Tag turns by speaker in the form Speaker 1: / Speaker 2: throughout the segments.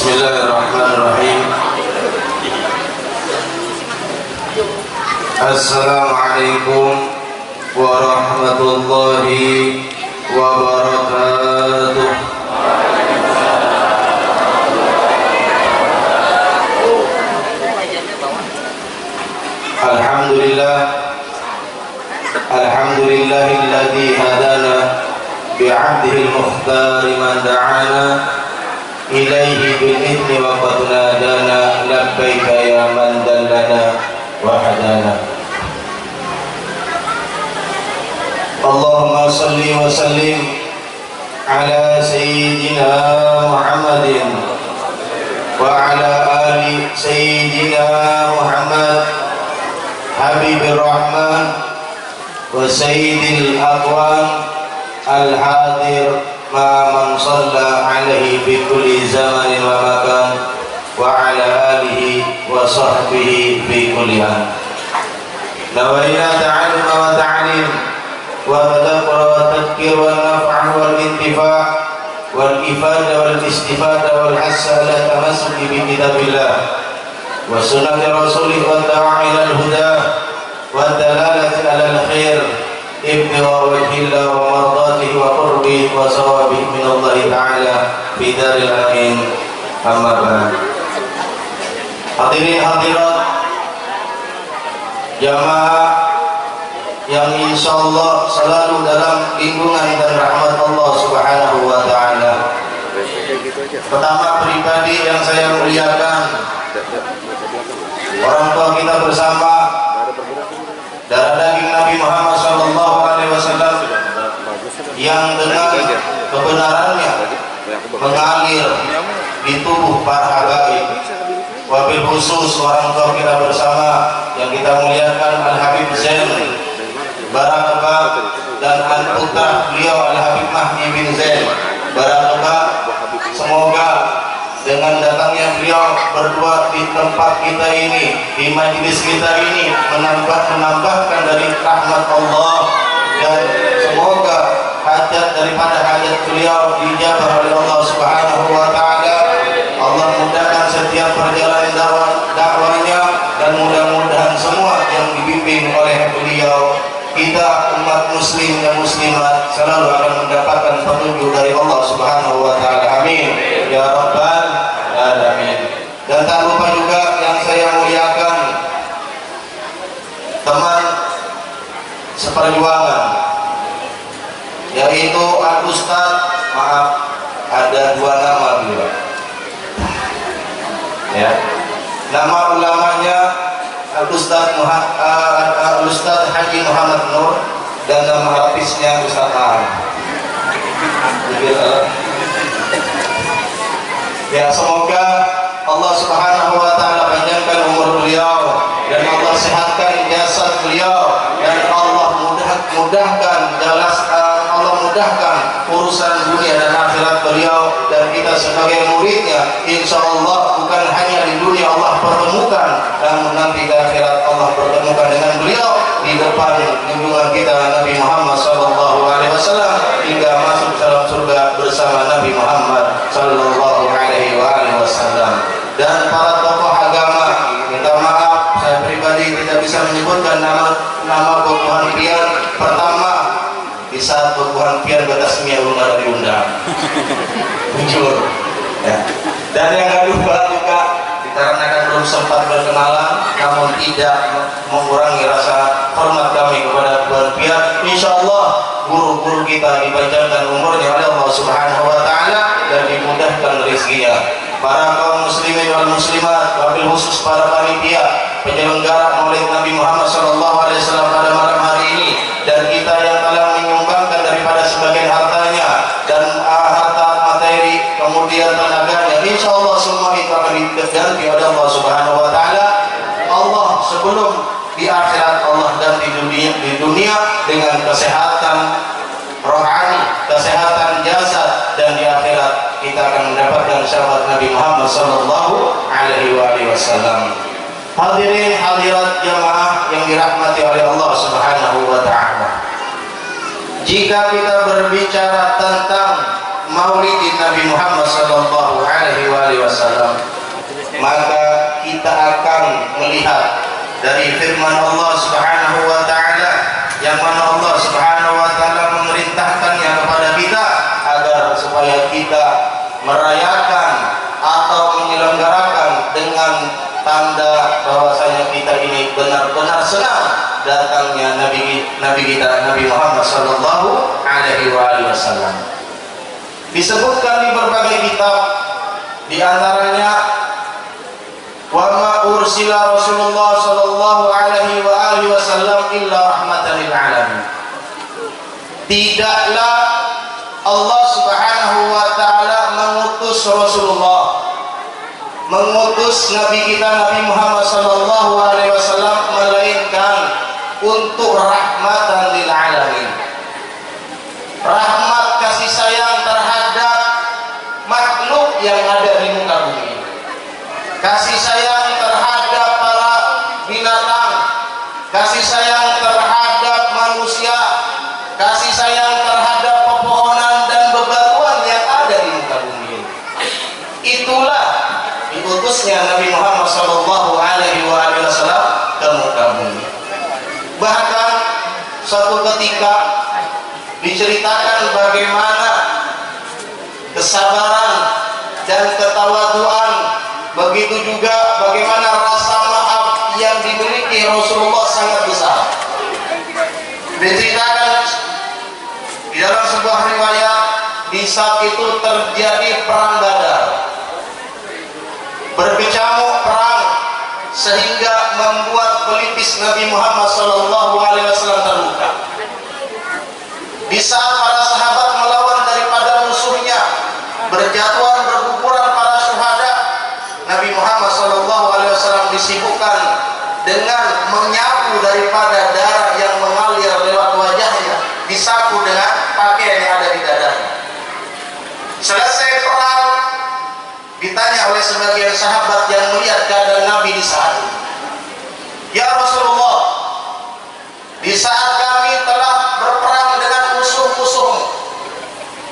Speaker 1: Bismillahirrahmanirrahim. Assalamualaikum warahmatullahi wabarakatuh. Alhamdulillah, alhamdulillahilladzi hadana bi'abdihil mukhtar man da'ana ilaihi bil idni wa qad nadana labbaika ya man dallana wa hadana. Allahumma salli wa sallim ala sayyidina Muhammadin wa ala ali sayyidina Muhammad habibir rahman wa sayyidil aqwan al-hadir ma man shalla alaihi bi kulli zamanin wa makan wa ala alihi wa sahbihi bi kulli an. Nawaina ta'allum wa ta'lim wa tadabbar wa tadhkir wa naf'a wal intifa' wal ifada wal istifada wal hassa ala tamassuki bi kitabillah wa sunnati rasulih wa da'a ila al-huda wa dalalati ala al-khair ibtigha wajhillah wa mardatihi wa qurbi wa sawabi min Allah ta'ala fi daril amin. Amma ba'd. Hadirin hadirat jamaah yang insyaallah selalu dalam lindungan dan rahmat Allah Subhanahu wa taala. Pertama, pribadi yang saya muliakan, orang tua kita bersama, darah daging Nabi Muhammad sallallahu alaihi wasallam yang dengan kebenarannya mengalir di tubuh para habaib, wabil khusus orang tua kita bersama yang kita muliakan Al-Habib Zain Barakah dan putra beliau Al-Habib Mahdi bin Zain Barakah. Semoga dengan datangnya beliau berdua di tempat kita ini, di majlis kita ini, menambahkan dari rahmat Allah, dan semoga hajat daripada hajat beliau dijabah oleh Allah Subhanahu wa taala. Allah mudahkan setiap perjalanan dakwahnya, dan mudah-mudahan semua yang dibimbing oleh beliau, kita umat muslim dan muslimat selalu akan mendapatkan petunjuk dari Allah Subhanahu wa taala. Amin ya rabbal alamin. Dan tak lupa juga yang saya muliakan teman seperjuangan, yaitu Al-Ustaz, maaf ada dua nama beliau ya. Nama ulamanya Al-Ustaz Haji Muhammad Nur, dan nama hafiznya Ustaz Ahmad. Ya, semoga Allah Subhanahu wa taala panjangkan umur beliau, dan Allah sehatkan jasad beliau, dan Allah mudahkan urusan dunia dan akhirat beliau, dan kita sebagai muridnya insyaallah bukan hanya di dunia Allah pertemukan, dan nanti di akhirat Allah pertemukan dengan beliau di depan junjungan kita Nabi Muhammad sallallahu alaihi wasallam, hingga masuk dalam surga bersama Nabi Muhammad sallallahu alaihi wasallam. Dan para tokoh agama, minta maaf saya pribadi tidak bisa menyebutkan nama Bokuhan Pian. Pertama, di saat Bokuhan Pian bertasmiyah belum ada diundang. Jujur ya. Dan yang kedua juga dikarenakan belum sempat berkenalan, namun tidak mengurangi rasa hormat kami kepada Bokuhan Pian. Insyaallah guru-guru kita dipanjangkan umurnya oleh Allah Subhanahu wa taala dan dimudahkan rezekinya. Para kaum muslimin wal muslimat, wabil khusus para panitia penyelenggara Maulid Nabi Muhammad sallallahu alaihi wasallam pada malam hari ini, dan kita yang telah menyumbangkan daripada sebagian hartanya dan harta materi kemudian tenaganya, insyaallah semua itu akan diganti oleh Allah Subhanahu wa taala. Allah sebelum di akhirat Allah ganti di dunia dengan kesehatan rohani, kesehatan jasad, dan di akhirat kita akan mendapatkan syafaat Nabi Muhammad sallallahu alaihi wasallam. Hadirin hadirat jamaah yang dirahmati oleh Allah Subhanahu wa taala. Jika kita berbicara tentang Maulid Nabi Muhammad sallallahu alaihi wasallam, maka kita akan melihat dari firman Allah Subhanahu wa taala yang mana Allah Subhanahu wa taala memerintahkannya kepada kita agar supaya kita merayakan atau menyelenggarakan dengan tanda bahwasanya kita ini benar-benar senang datangnya Nabi kita Nabi Muhammad sallallahu alaihi wasallam. Disebutkan di berbagai kitab, di antaranya wa ma ursila Rasulullah sallallahu alaihi wasallam illa rahmatan lil alamin. Tidaklah Allah Subhanahu wa taala mengutus Rasulullah, mengutus Nabi kita Nabi Muhammad sallallahu alaihi wasallam melainkan untuk rahmatan lil alamin. Rahmat kasih sayang terhadap makhluk yang ada di muka bumi. Kasih sayang terhadap para binatang, kasih sayang terhadap manusia, kasih sayang terhadap pepohonan dan bebatuan yang ada di muka bumi. Itulah diutusnya Nabi Muhammad sallallahu alaihi wasallam ke muka bumi. Bahkan suatu ketika diceritakan bagaimana kesabaran dan ketawaduan, begitu juga bagaimana rasa maaf yang dimiliki Rasulullah sangat besar. Diceritakan di dalam sebuah riwayat, di saat itu terjadi perang Badar, berkecamuk perang sehingga membuat pelipis Nabi Muhammad SAW terluka. Di saat para sahabat melawan daripada musuhnya, berjatuhan berguguran para syuhada, Nabi Muhammad SAW disibukkan dengan menyapu daripada darah yang mengalir lewat wajahnya, disapu dengan pakaian yang ada di dadanya. Selesai perang, ditanya oleh sebagian sahabat yang melihat keadaan Nabi di saat itu, "Ya Rasulullah, di saat kami telah berperang dengan musuh-musuhmu,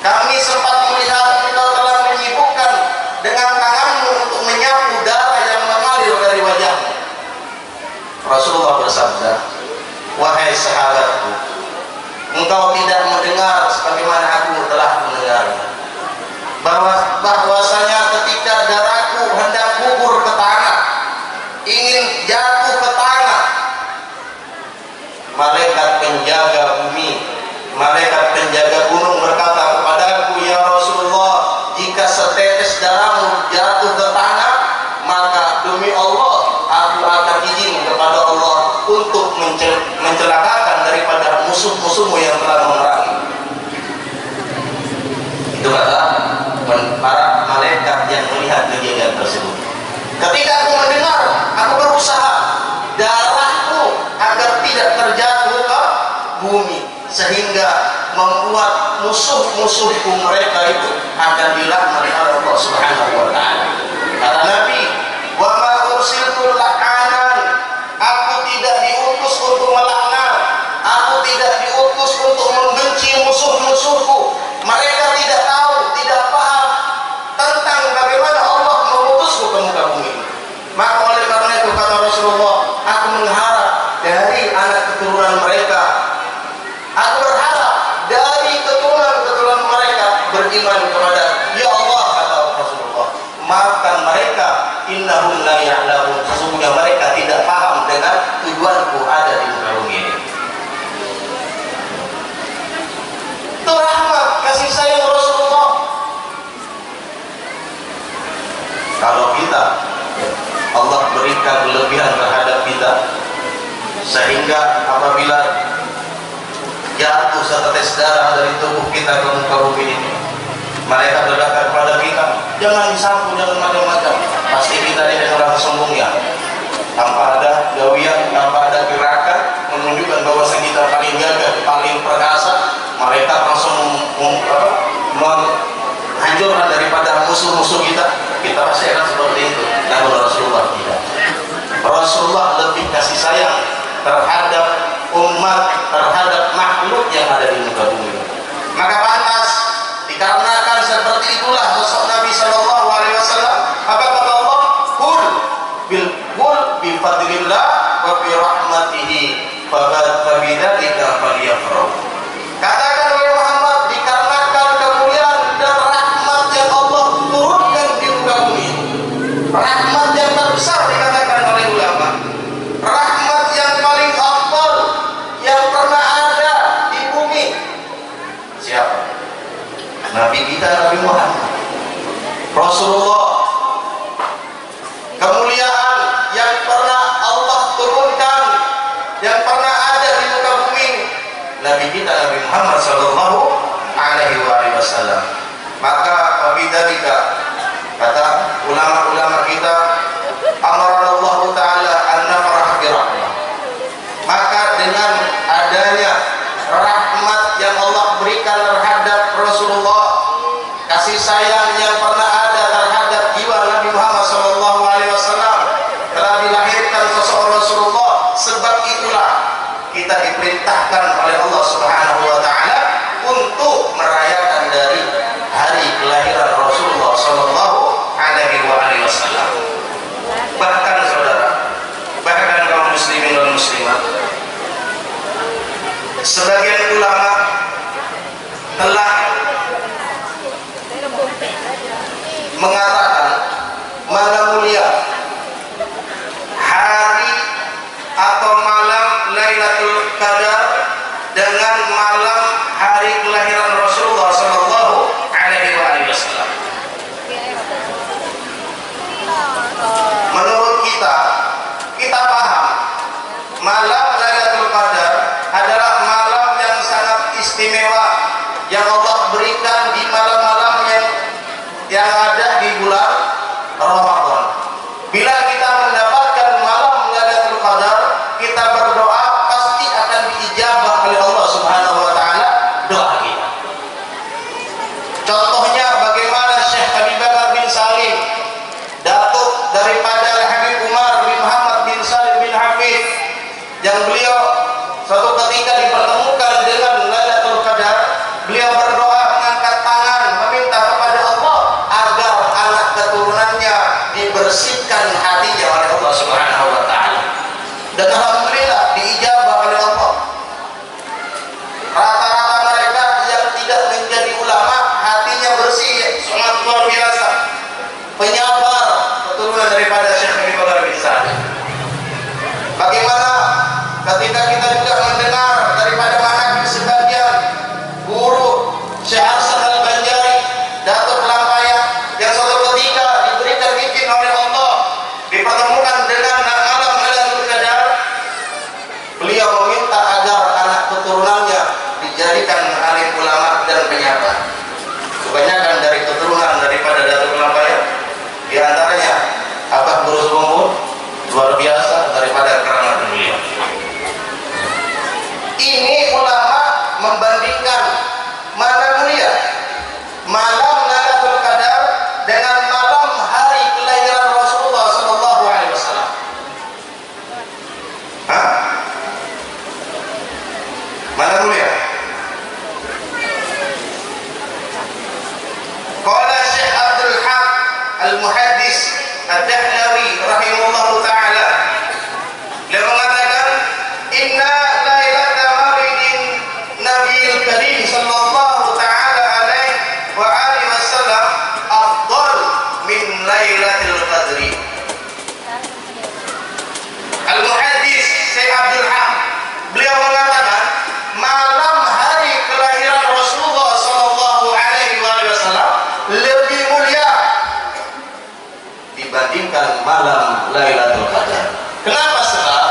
Speaker 1: kami sempat melihat engkau telah menyibukkan dengan tanganmu untuk menyapu darah yang mengalir dari wajahmu." Rasulullah bersabda, "Wahai sahabatku, engkau tidak mendengar sebagaimana aku telah mendengarnya, bahwasanya ketika darahku hendak gugur ke tanah, ingin jatuh ke tanah, malaikat penjaga bumi, malaikat penjaga gunung berkata kepadaku, 'Ya Rasulullah, jika setetes darahmu jatuh ke tanah, maka demi Allah aku akan izin kepada Allah untuk mencelakakan daripada musuh-musuhmu yang telah memerangi.'" Itu kata para malaikat yang melihat kejadian tersebut. Ketika aku mendengar, aku berusaha darahku agar tidak terjatuh ke bumi, sehingga membuat musuh-musuhku mereka itu akan dilaknat oleh Allah Subhanahu wa taala. Kata Nabi, "Wa ma ursiltu la'anan." Aku tidak diutus untuk melaknat, aku tidak diutus untuk membenci musuh-musuhku. Mereka tidak tahu, tidak paham tentang bagaimana Allah mengutusku ke muka bumi. Maka oleh karena itu kata Rasulullah, aku mengharap dari anak keturunan mereka, aku berharap dari keturunan mereka beriman kepada Ya Allah, kata Rasulullah, maafkan mereka, innahum la ya'lamun, sesungguhnya mereka tidak paham dengan tujuanku ada di muka bumi ini. Itu rahmat kasih sayang Rasulullah. Kalau kita, Allah berikan kelebihan terhadap kita, sehingga apabila jatuh setetes darah dari tubuh kita ke muka bumi ini, mereka berkata kepada kita, "Jangan disapu, jangan macam-macam." Pasti kita ini orang sombong ya, tanpa ada gawian, tanpa ada gerakan menunjukkan bahwa kita paling gagah, paling perkasa. Mereka langsung menghancurkan daripada musuh-musuh kita. Kita pasti akan seperti itu. Namun Rasulullah tidak. Rasulullah lebih kasih sayang terhadap umat, terhadap makhluk yang ada di muka bumi. Maka pantas dikarenakan seperti itulah sosok Nabi Shallallahu Alaihi Wasallam Nabi kita Nabi Muhammad Rasulullah, kemuliaan yang pernah Allah turunkan, yang pernah ada di muka bumi, Nabi kita Nabi Muhammad sallallahu alaihi wasallam. Maka wabidalika, kata ulama-ulama kita, amarallahu ta'ala an nafrah bi rahmah. Maka dengan adanya rahmat yang Allah berikan terhadap Rasulullah, kasih sayang yang pernah ada terhadap jiwa Nabi Muhammad sallallahu alaihi wasallam, telah dilahirkan sosok Rasulullah. Sebab itulah kita diperintahkan oleh Allah Subhanahu wa taala untuk merayakan dari hari kelahiran Rasulullah sallallahu alaihi wasallam. Bahkan saudara, bahkan kaum muslimin dan muslimat, sebagian ulama telah mengatakan mana mulia hari atau malam Lailatul Qadar dengan malam hari kelahiran Rasulullah sallallahu alaihi wasallam. Menurut kita paham malam Lailatul Qadar adalah malam yang sangat istimewa yang Allah berikan di malam-malam yang ada di bulan Ramadan. Bila kita mendapatkan malam Lailatul Qadar, kita berdoa pasti akan diijabah oleh Allah Subhanahu wa taala doa kita. Contohnya bagaimana Syekh Habib Bakar bin Salim, datuk daripada Habib Umar bin Muhammad bin Salim bin Hafiz, yang beliau suatu ketika dipertemukan dengan Lailatul Qadar, beliau berdoa mengangkat tangan meminta kepada Allah agar anak keturunannya dibersihkan hatinya oleh Allah Subhanahu wa taala. Dan alhamdulillah diijabah oleh Allah. Rata-rata mereka yang tidak menjadi ulama hatinya bersih, sangat luar biasa. Penyabar keturunan daripada Syekh Habib Bakar bin Salim. Bagaimana ketika kita juga mendengar daripada manakib sebagian guru Syekh Hasan Al-Banjari, Datuk Lampaya, yang suatu ketika diberikan izin oleh Allah dipertemukan dengan malam Lailatul Qadar, beliau meminta agar anak keturunannya dijadikan alim ulama dan penyabar. Kebanyakan dari keturunan daripada Datuk Lampaya, di antaranya Abah Guru Sumbun, luar biasa daripada keramat beliau. Ini ulama membandingkan mana mulia malam Lailatul Qadar dengan malam hari kelahiran Rasulullah sallallahu alaihi wasallam. Mana mulia? Qala Syekh Abdul Haq Al-Muhaddis Ad-Dahlawi rahimahullahu taala, dia mengatakan inna lailata maulidin Nabiyil Karim sallallahu taala alaihi wa alihi wasallam afdal min Lailatul Qadri. Al-Muhaddis Syekh Abdul Haq, beliau mengatakan malam hari kelahiran Rasulullah sallallahu alaihi wasallam lebih mulia dibandingkan malam Lailatul Qadar. Kenapa sebab?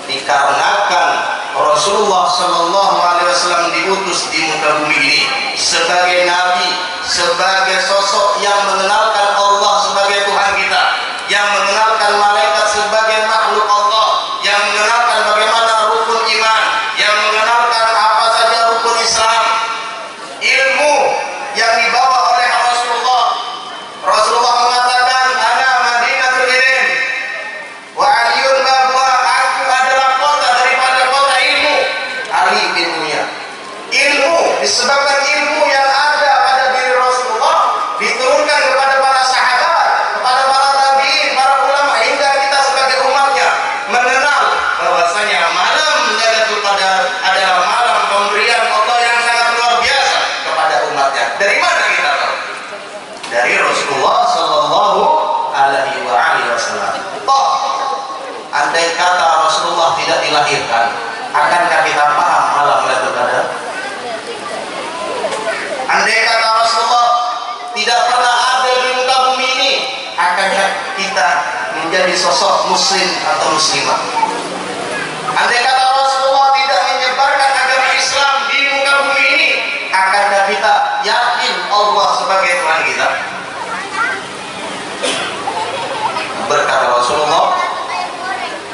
Speaker 1: Dikarenakan Rasulullah sallallahu alaihi wasallam diutus di muka bumi ini sebagai nabi, sebagai sosok yang mengenalkan Allah sebagai Tuhan kita, yang mengenalkan malaikat sebagai makhluk Allah, yang mengenalkan bagaimana rukun iman, yang mengenalkan apa saja rukun Islam. Ilmu yang dibawa oleh Rasulullah. Rasulullah mengatakan ana Madinatul Ilm wa aliyun babwa, aku adalah kota daripada kota ilmu. Ali ilmunya. Ilmu disebabkan ilmu yang ada pada diri Rasulullah diturunkan kepada para sahabat, kepada para tabi'in, para ulama, hingga kita sebagai umatnya mengenal bahwasanya malam Lailatul Qadar adalah malam pemberian Allah yang sangat luar biasa kepada umatnya. Dari mana kita tahu? Dari Rasulullah sallallahu alaihi wasallam. Toh, andai kata Rasulullah tidak dilahirkan, akankah kita paham malam Lailatul Qadar? muslim atau muslimah. Andai kata Rasulullah tidak menyebarkan agama Islam di muka bumi ini, akankah kita yakin Allah sebagai Tuhan kita? Berkata Rasulullah,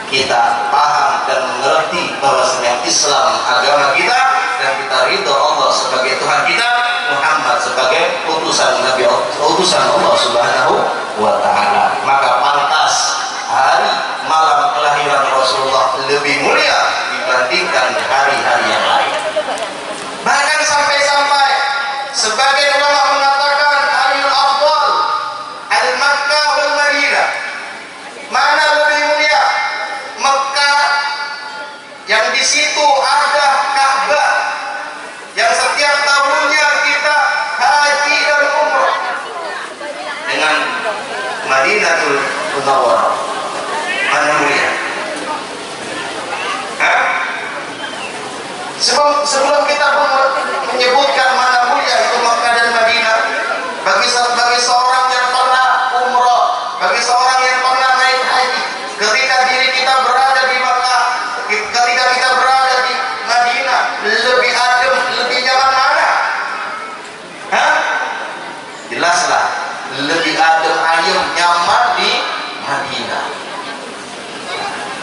Speaker 1: kita paham dan mengerti bahwasanya Islam agama kita, dan kita ridho Allah sebagai Tuhan kita, Muhammad sebagai utusan Nabi, utusan Allah Subhanahu wa Ta'ala. Maka pantas hari malam kelahiran Rasulullah lebih mulia dibandingkan hari-hari yang lain. Bahkan sampai-sampai sebagai ulama mengatakan Al Afdal Al Makkah wal Madinah. Mana lebih mulia? Mekah yang di situ ada Ka'bah, yang setiap tahunnya kita haji dan umrah, dengan Madinatul Munawwarah. Mana mulia? Sebelum kita menyebutkan mana mulia itu Mekah dan Madinah, bagi seorang yang pernah umrah, bagi seorang yang pernah naik haji, ketika diri kita berada di Mekah, ketika kita berada di Madinah, lebih adem, lebih nyaman mana? Jelaslah, lebih adem, ayem, nyaman di Madinah.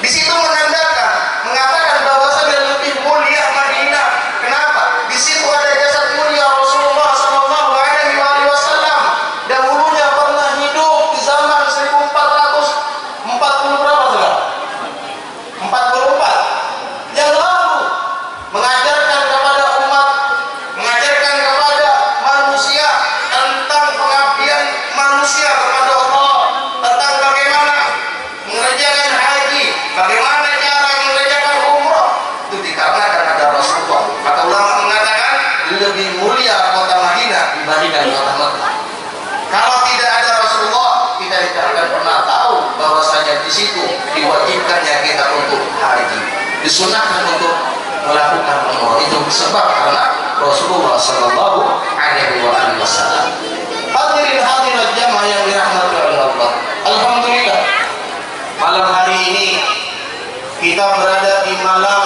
Speaker 1: Di situ mengatakan bahwasanya lebih mulia Madinah. Kenapa? Di situ ada jasad mulia Rasulullah Sallallahu Alaihi Wasallam. Dahulunya pernah hidup di zaman 1440 berapa sekarang? 44 yang lalu, mengajarkan kepada umat, mengajarkan kepada manusia tentang pengabdian manusia kepada Allah, tentang bagaimana mengerjakan haji, bagaimana cara mengerjakan umrah. Itu dikarenakan ada Rasulullah. Maka ulama mengatakan lebih mulia kota Madinah dibandingkan kota Mekah. Kalau tidak ada Rasulullah, kita tidak akan pernah tahu bahwasanya di situ diwajibkannya kita untuk haji, disunahkan untuk melakukan umrah. Itu sebab karena Rasulullah Sallallahu Alaihi Wasallam. Hadirin hadirat jamaah yang dirahmati oleh Allah. Alhamdulillah, malam hari ini kita berada di malam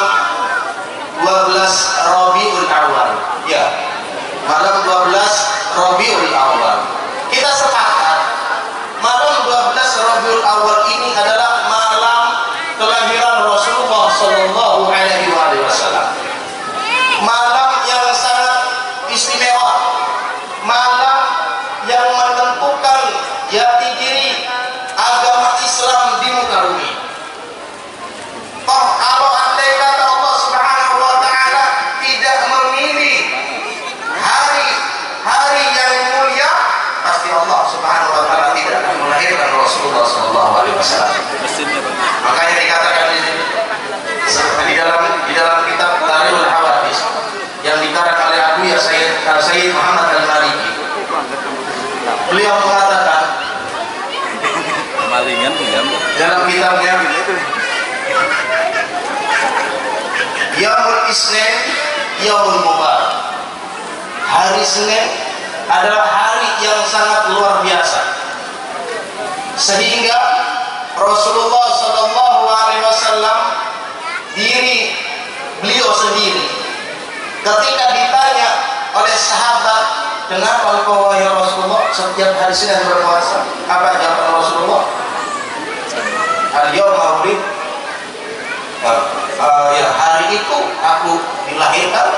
Speaker 1: 12 Rabiul Awal. Ya, malam 12 Rabiul Awal. Kita sepakat malam 12 Rabiul Awal ini adalah malam kelahiran Rasulullah Sallallahu Alaihi Wasallam. Malam yang sangat istimewa, malam yang menentukan jati diri agama Islam di muka bumi. Toh kalau andai kata Allah Subhanahu wa Ta'ala tidak memilih hari-hari yang mulia, pasti Allah Subhanahu wa Ta'ala tidak akan melahirkan Rasulullah Sallallahu Alaihi Wasallam. Makanya dikatakan di dalam kitab Tarikhul Hawadits yang dikarang oleh Abu Ya Sayyid Muhammad Al-Maliki, beliau mengatakan dalam kitabnya Yaumul Isnin Yaumul Mubarak, hari Senin adalah hari yang sangat luar biasa, sehingga Rasulullah Sallallahu Alaihi Wasallam diri beliau sendiri ketika ditanya oleh sahabat, kenapa engkau wahai Rasulullah setiap hari Senin berpuasa? Apa jawaban Rasulullah? Al-yawma ulid, ya hari itu aku dilahirkan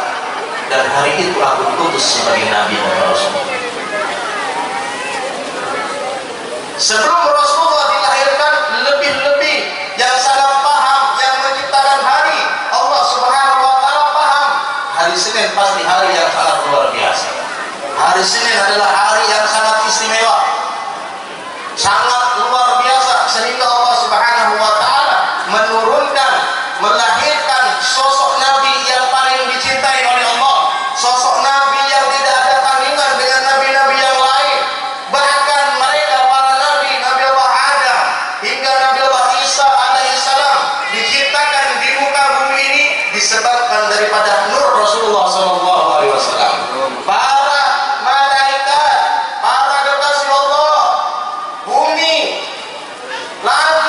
Speaker 1: dan hari itu aku diutus sebagai Nabi dan Rasul. Sebelum Rasulullah dilahirkan, lebih-lebih yang sangat paham, yang menciptakan hari, Allah Subhanahu wa Ta'ala paham hari Senin pasti hari yang sangat luar biasa. Hari Senin adalah hari yang sangat istimewa, sangat luar biasa, sehingga Allah Subhanahu wa Ta'ala menurunkan, melahirkan sosok Nabi yang paling dicintai oleh Allah, sosok Nabi yang tidak ada tandingan dengan nabi-nabi yang lain. Bahkan mereka para nabi, Nabi Allah Adam hingga Nabi Allah Isa alaihissalam diciptakan di muka bumi ini disebabkan daripada nur Rasulullah Sallallahu Alaihi Wasallam. Para malaikat, para kekasih Allah, bumi, langit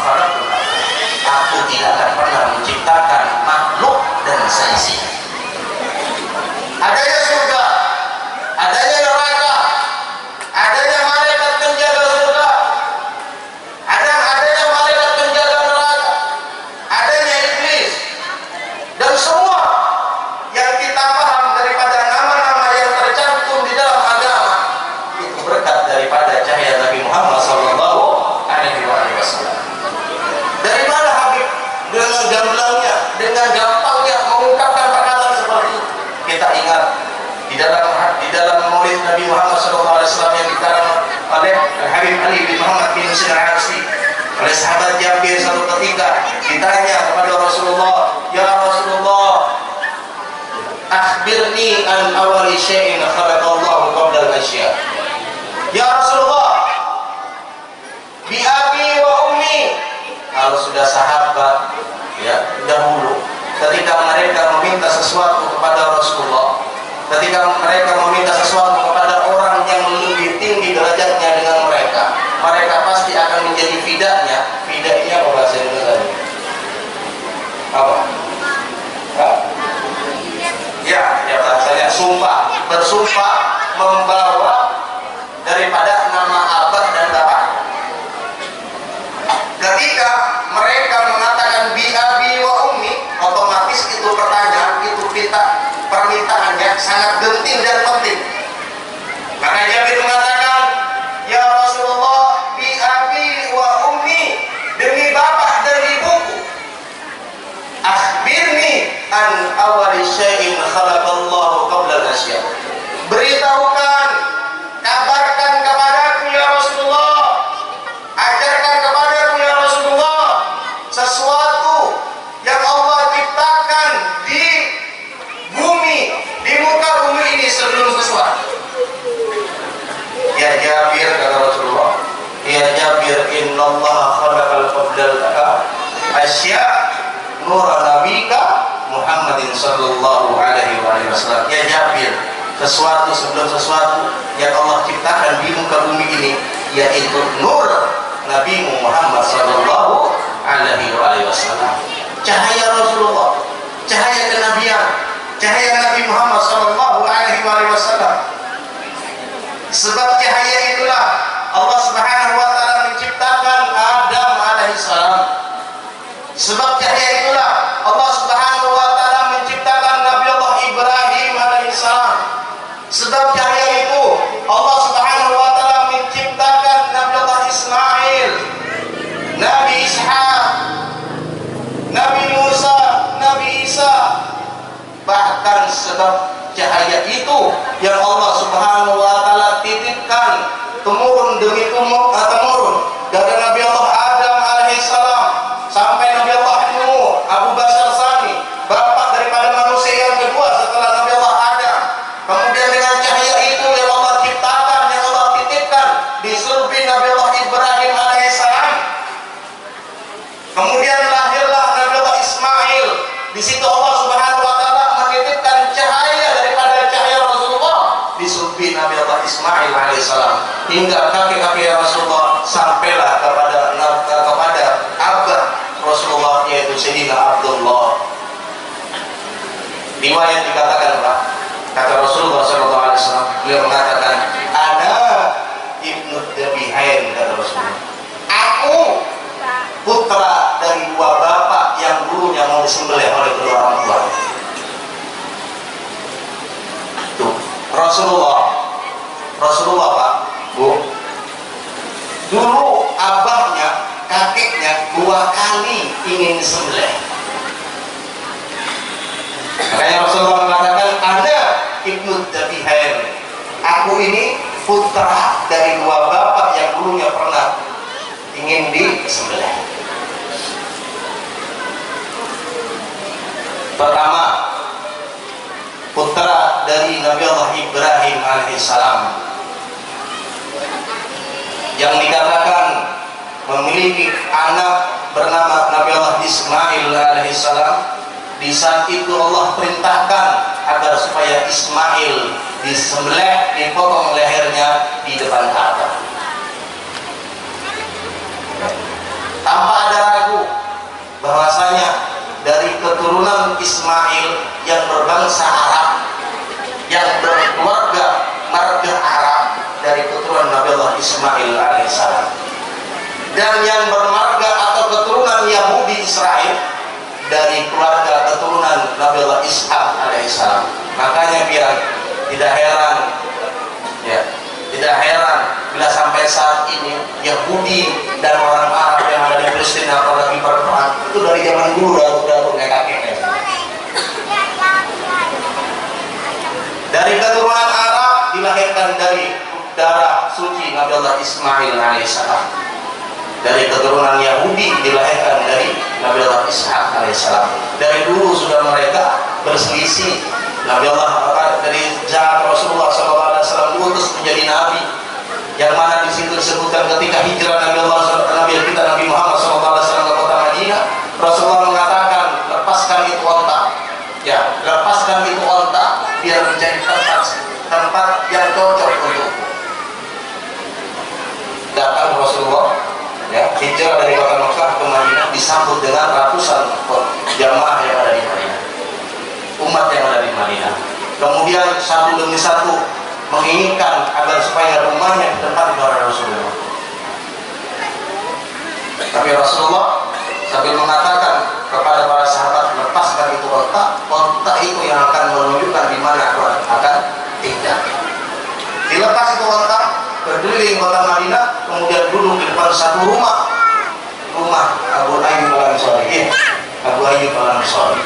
Speaker 2: khalaqtul azwaj. Aku tidak akan pernah menciptakan makhluk dan seisinya. Adanya surga, adanya neraka, adanya malaikat penjaga surga, adanya malaikat penjaga neraka, adanya iblis, dan semua yang kita paham daripada nama-nama yang tercantum di dalam agama itu berkat daripada cahaya Nabi Muhammad sallallahu alaihi wasallam. Dari mana Habib dengan gamblangnya, dengan gampangnya mengungkapkan perkataan seperti itu? Kita ingat di dalam maulid Nabi Muhammad sallallahu alaihi wasallam yang dikarang oleh Habib Ali bin Muhammad bin Husain al-Asri, oleh sahabat Jabir, satu ketika ditanya kepada Rasulullah, "Ya Rasulullah, akhbirni an awali syai'in khalaqallahu qabla al-asya." Ya Rasulullah, bi abi wa ummi. Kalau sudah sahabat ya dahulu ketika mereka meminta sesuatu kepada Rasulullah, ketika mereka meminta sesuatu kepada orang yang lebih tinggi derajatnya dengan mereka, mereka pasti akan menjadi fidaknya. Fidaknya apa bahasa Indonesia? Apa? Ya bahasanya sumpah, bersumpah membawa daripada nama abah dan bapak. Ketika mereka mengatakan bi abi wa ummi, otomatis itu pertanyaan, itu permintaannya sangat genting dan penting. Maka Jabir mengatakan, "Ya Rasulullah, bi abi wa ummi, demi bapak dan ibuku, akhbirni an awali syai'in khalaqallahu qabla al-asya." Beritahukan, kabarkan kepadaku ya Rasulullah, ajarkan kepadaku ya Rasulullah sesuatu yang Allah ciptakan di bumi, di muka bumi ini sebelum sesuatu. Ya Jabir, kata Rasulullah, ya Jabir, innallaha khalaqal qabla al-asya nura nabika Muhammadin sallallahu alaihi wasallam. Ya Jabir, sesuatu sebelum sesuatu yang Allah ciptakan di muka bumi ini, yaitu nur Nabi Muhammad sallallahu alaihi wasallam. Cahaya Rasulullah, cahaya kenabian, cahaya Nabi Muhammad sallallahu alaihi wasallam. Sebab cahaya itulah Allah Subhanahu wa taala menciptakan Adam alaihissalam. Sebab cahaya itulah Allah Subhanahu wa taala menciptakan Nabi Allah Ibrahim alaihissalam. Sebab cahaya itu Allah Subhanahu wa taala menciptakan Nabi Allah Ismail, Nabi Ishaq, Nabi Musa, Nabi Isa. Bahkan sebab cahaya itu yang Allah Subhanahu wa taala titipkan temurun demi temurun dari Nabi Allah Adam alaihissalam sampai Nabi Allah Nuh, Abu Basar Sani, bapak daripada manusia yang kedua setelah Nabi Allah Adam. Kemudian dengan cahaya itu yang Allah ciptakan, yang Allah titipkan di sulbi Nabi Allah Ibrahim alaihissalam. Kemudian lahirlah Nabi Allah Ismail. Di situ Allah Subhanahu wa taala menitipkan cahaya daripada cahaya Rasulullah di sulbi Nabi Allah Ismail alaihissalam, hingga kakek-kakek Rasulullah sampailah kepada abah Rasulullah, yaitu Sayyidina Abdullah. Riwayat dikatakan, Pak, kata Rasulullah SAW, beliau mengatakan, "Ana ibnu Dabihain," kata Rasulullah, "aku putra dari dua bapak yang dulunya mau disembelih oleh kedua orang tua." Tuh, Rasulullah Pak, Bu, dulu abahnya, kakeknya 2 kali ingin disembelih. Makanya Rasulullah mengatakan, "Ada ibnu Dabihain, aku ini putra dari 2 bapak yang dulunya pernah ingin disembelih." Pertama, putra dari Nabi Allah Ibrahim alaihissalam, yang dikatakan memiliki anak bernama Nabi Allah Ismail alaihissalam. Di saat itu Allah perintahkan agar supaya Ismail disembelih, dipotong lehernya di depan Ka'bah tanpa ada dari keturunan Nabi Allah Ismail alaihissalam. Dan yang bermarga atau keturunan Yahudi Israel dari keluarga keturunan Nabi Allah Ishak alaihissalam. Makanya biar tidak heran, ya, tidak heran bila sampai saat ini Yahudi dan orang Arab yang ada di Palestina apalagi berperang itu dari zaman dulu udah punya kakek. Dari keturunan Arab dilahirkan dari darah suci Nabi Allah Ismail alaihissalam. Dari keturunan Yahudi dilahirkan dari Nabi Allah Ishak alaihissalam. Dari dulu sudah mereka berselisih. Nabi Allah dari zaman Rasulullah SAW diutus menjadi nabi, yang mana di situ disebutkan ketika hijrah Nabi Muhammad SAW ke kota Madinah, Rasulullah mengatakan lepaskan itu onta, ya, lepaskan itu onta biar menjadi tempat yang cocok untuk datang Rasulullah, ya, hijrah dari kota Mekah ke Madinah disambut dengan ratusan jamaah yang ada di Madinah, umat yang ada di Madinah. Kemudian satu demi satu menginginkan agar supaya rumahnya ditempati oleh Rasulullah. Tapi Rasulullah sambil mengatakan kepada para sahabat, lepaskan itu onta itu yang akan menunjukkan di mana Quran akan tinggal. Dilepas itu onta, berdiri di kota Madinah, kemudian duduk di depan satu rumah Abu Ayyub al-Ansari. Abu Ayyub al-Ansari.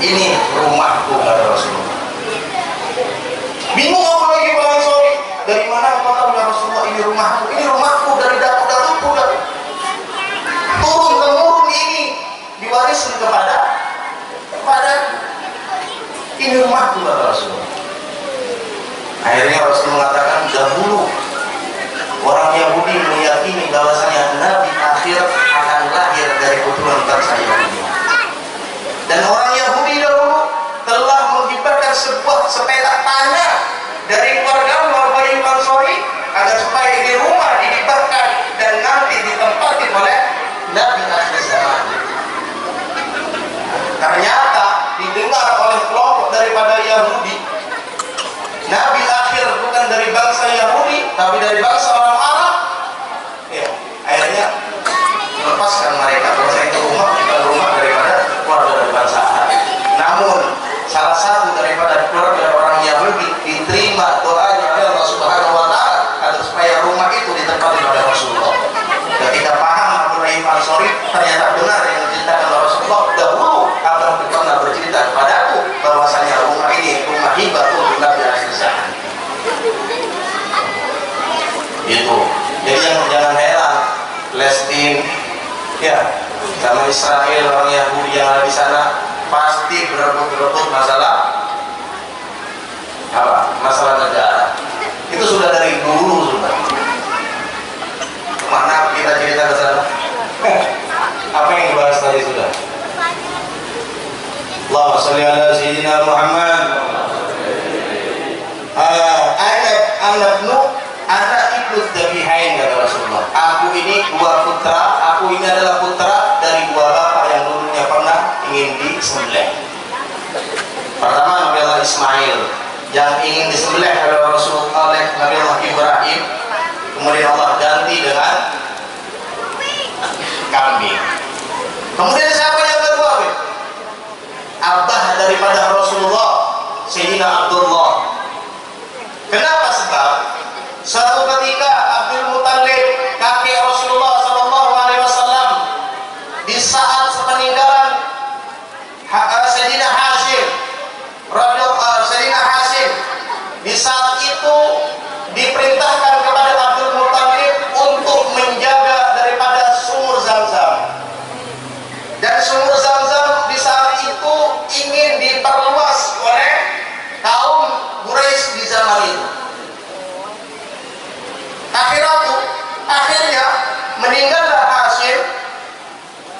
Speaker 2: Ini rumahku, kata Rasulullah. Bingung Abu Ayyub al-Ansari, dari mana kata Rasulullah, ini rumahku dari datuk-datukku, turun temurun ini diwariskan kepada ini rumahku, kata Rasulullah. Akhirnya Rasul mengatakan, dahulu orang Yahudi meyakini bahwasanya Nabi akhir akan lahir dari keturunan bangsa Yahudi. Dan orang Yahudi dahulu telah mengibarkan sebuah sepetak tanah dari keluarga Abu Ayyub al-Ansari agar supaya di rumah dikibarkan dan nanti ditempati oleh Nabi akhir zaman. Ternyata didengar oleh kelompok daripada Yahudi, Nabi akhir bukan dari bangsa Yahudi tapi dari bangsa orang Arab. Ya, akhirnya melepaskan mereka bahwa itu rumah bukan rumah daripada keluarga dari bangsa Arab. Namun salah satu daripada keluarga orang Yahudi diterima doanya oleh Allah Subhanahu wa taala agar supaya rumah itu ditempati oleh Rasulullah. Ketika paham Abu Ayyub al-Ansari ternyata benar yang diceritakan oleh Rasulullah, dahulu Abraham pernah bercerita kepadaku bahwasanya rumah ini rumah hibah untuk Nabi akhir zaman. Itu. Jadi jangan heran Palestina, ya, sama Israel, orang Yahudi yang ada di sana pasti berebut masalah apa? Masalah negara. Itu sudah dari dulu sudah. Mana kita cerita ke sana? Apa yang dibahas tadi sudah? Allahumma sholli ala sayyidina Muhammad. Anak ikut Dabihain, kata Rasulullah. Aku ini adalah putra dari dua bapak yang dulunya pernah ingin disembelih. Pertama Nabi Allah Ismail yang ingin disembelih oleh Rasulullah, oleh Nabi Allah Ibrahim. Kemudian Allah ganti dengan kambing. Kemudian siapa yang kedua? Abah daripada Rasulullah, Sayyidina Abdullah. Kenapa? Sebab suatu ketika Abdul Muttalib, kakek Rasulullah SAW, di saat sepeninggalan Sayyidina Hashim, Sayyidina Hashim, di saat itu diperintahkan kepada Abdul Muttalib untuk menjaga daripada sumur Zamzam. Dan sumur Zamzam di saat itu ingin diperluas oleh kaum Quraisy di zaman itu. Akhirnya meninggallah Hashim,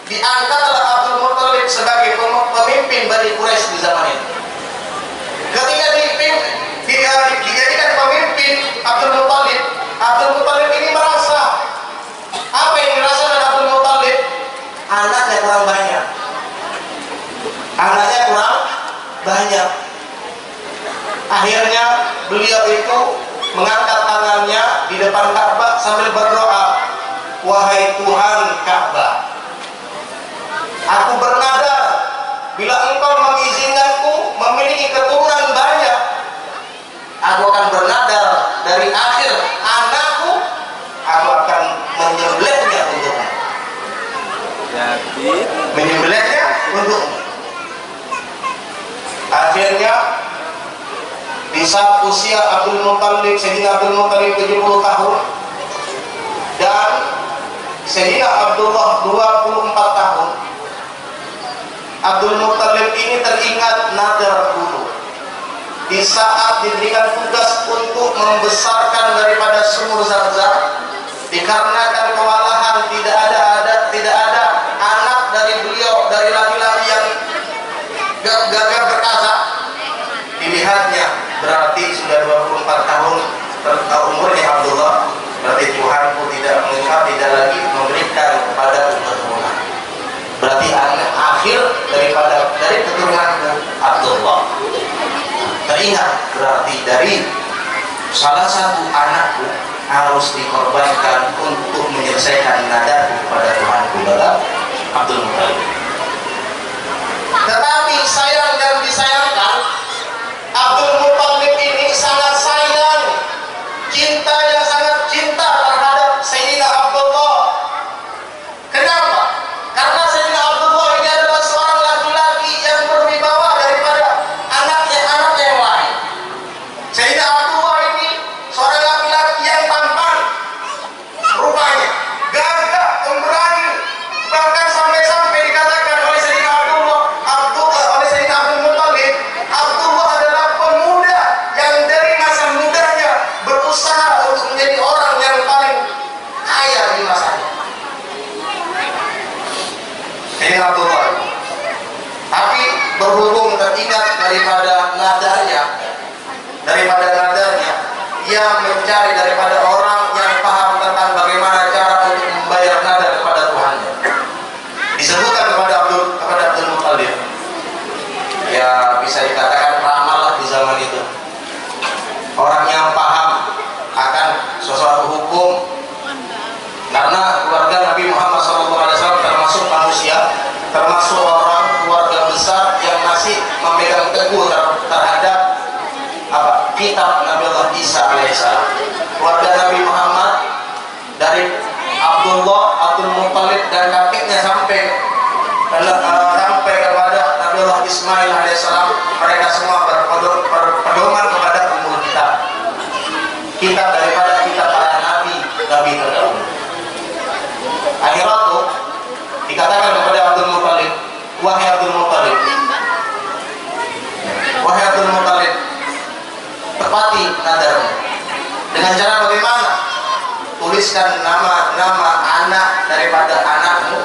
Speaker 2: diangkatlah Abdul Muttalib sebagai pemimpin Bani Quraisy di zaman itu. Ketika dijadikan pemimpin Abdul Muttalib ini merasa, apa yang dirasakan Abdul Muttalib? Anaknya kurang banyak. Akhirnya beliau itu
Speaker 1: mengangkat tangannya di depan Ka'bah sambil berdoa, wahai Tuhan Ka'bah, aku bernadar bila engkau mengizinkanku memiliki keturunan banyak, aku akan bernadar dari akhir anakku, aku akan menyembelihnya untukmu. Menyembelihnya untukmu. Akhirnya di saat usia Abdul Muttalib, Sayyidina Abdul Muttalib 70 tahun dan Sayyidina Abdullah 24 tahun, Abdul Muttalib ini teringat nadar dulu di saat diberikan tugas untuk membesarkan daripada sumur Zam-Zam. Dikarenakan kewalahan, tidak ada anak dari beliau, dari laki-laki yang gagah perkasa, dilihatnya berarti sudah 24 tahun umurnya Abdullah, berarti Tuhanku tidak lagi memberikan kepada keturunan, berarti akhir dari keturunanku Abdullah. Teringat berarti dari salah satu anakku harus dikorbankan untuk menyelesaikan nadarku kepada Tuhanku, kata Abdul Muttalib. Tetapi sayang dan disayangkan, Abdul Muttalib ini sangat sayang, cintanya sangat cinta terhadap Sayyidina Abdullah. Kenapa? Karena Sayyidina Abdullah ini adalah seorang laki-laki yang berwibawa daripada anaknya yang lain. Sayyidina Abdullah ini seorang laki-laki yang tampan rupanya, gagah, pemberani, bahkan sampai-sampai dikatakan oleh Sayyidina oleh Sayyidina Abdul Muttalib, Abdullah adalah pemuda yang dari masa mudanya berusaha untuk menjadi orang yang paling kaya di masanya. Sayyidina Abdullah, tapi berhubung teringat daripada nadarnya, ia mencari daripada orang yang paham tentang bagaimana cara untuk membayar nadar kepada Tuhannya. Disebutkan kepada Abdul Muttalib, ya bisa dikatakan ramal lah di zaman itu, orang yang paham akan sesuatu hukum, karena keluarga Nabi Muhammad SAW termasuk manusia, termasuk orang keluarga besar yang masih memegang teguh terhadap kitab Nabi Allah Isa alaihissalam. Keluarga Nabi Muhammad dari Abdul Muttalib dan kakeknya sampai kepada Nabi Allah Ismail alaihissalam, mereka semua berpedoman kepada umur kitab daripada kitab para nabi terdahulu. Akhirnya dikatakan kepada Abdul Muttalib, wahai Abdul Muttalib, tepati nadarmu. Dengan cara bagaimana? Tuliskan nama anak daripada anakmu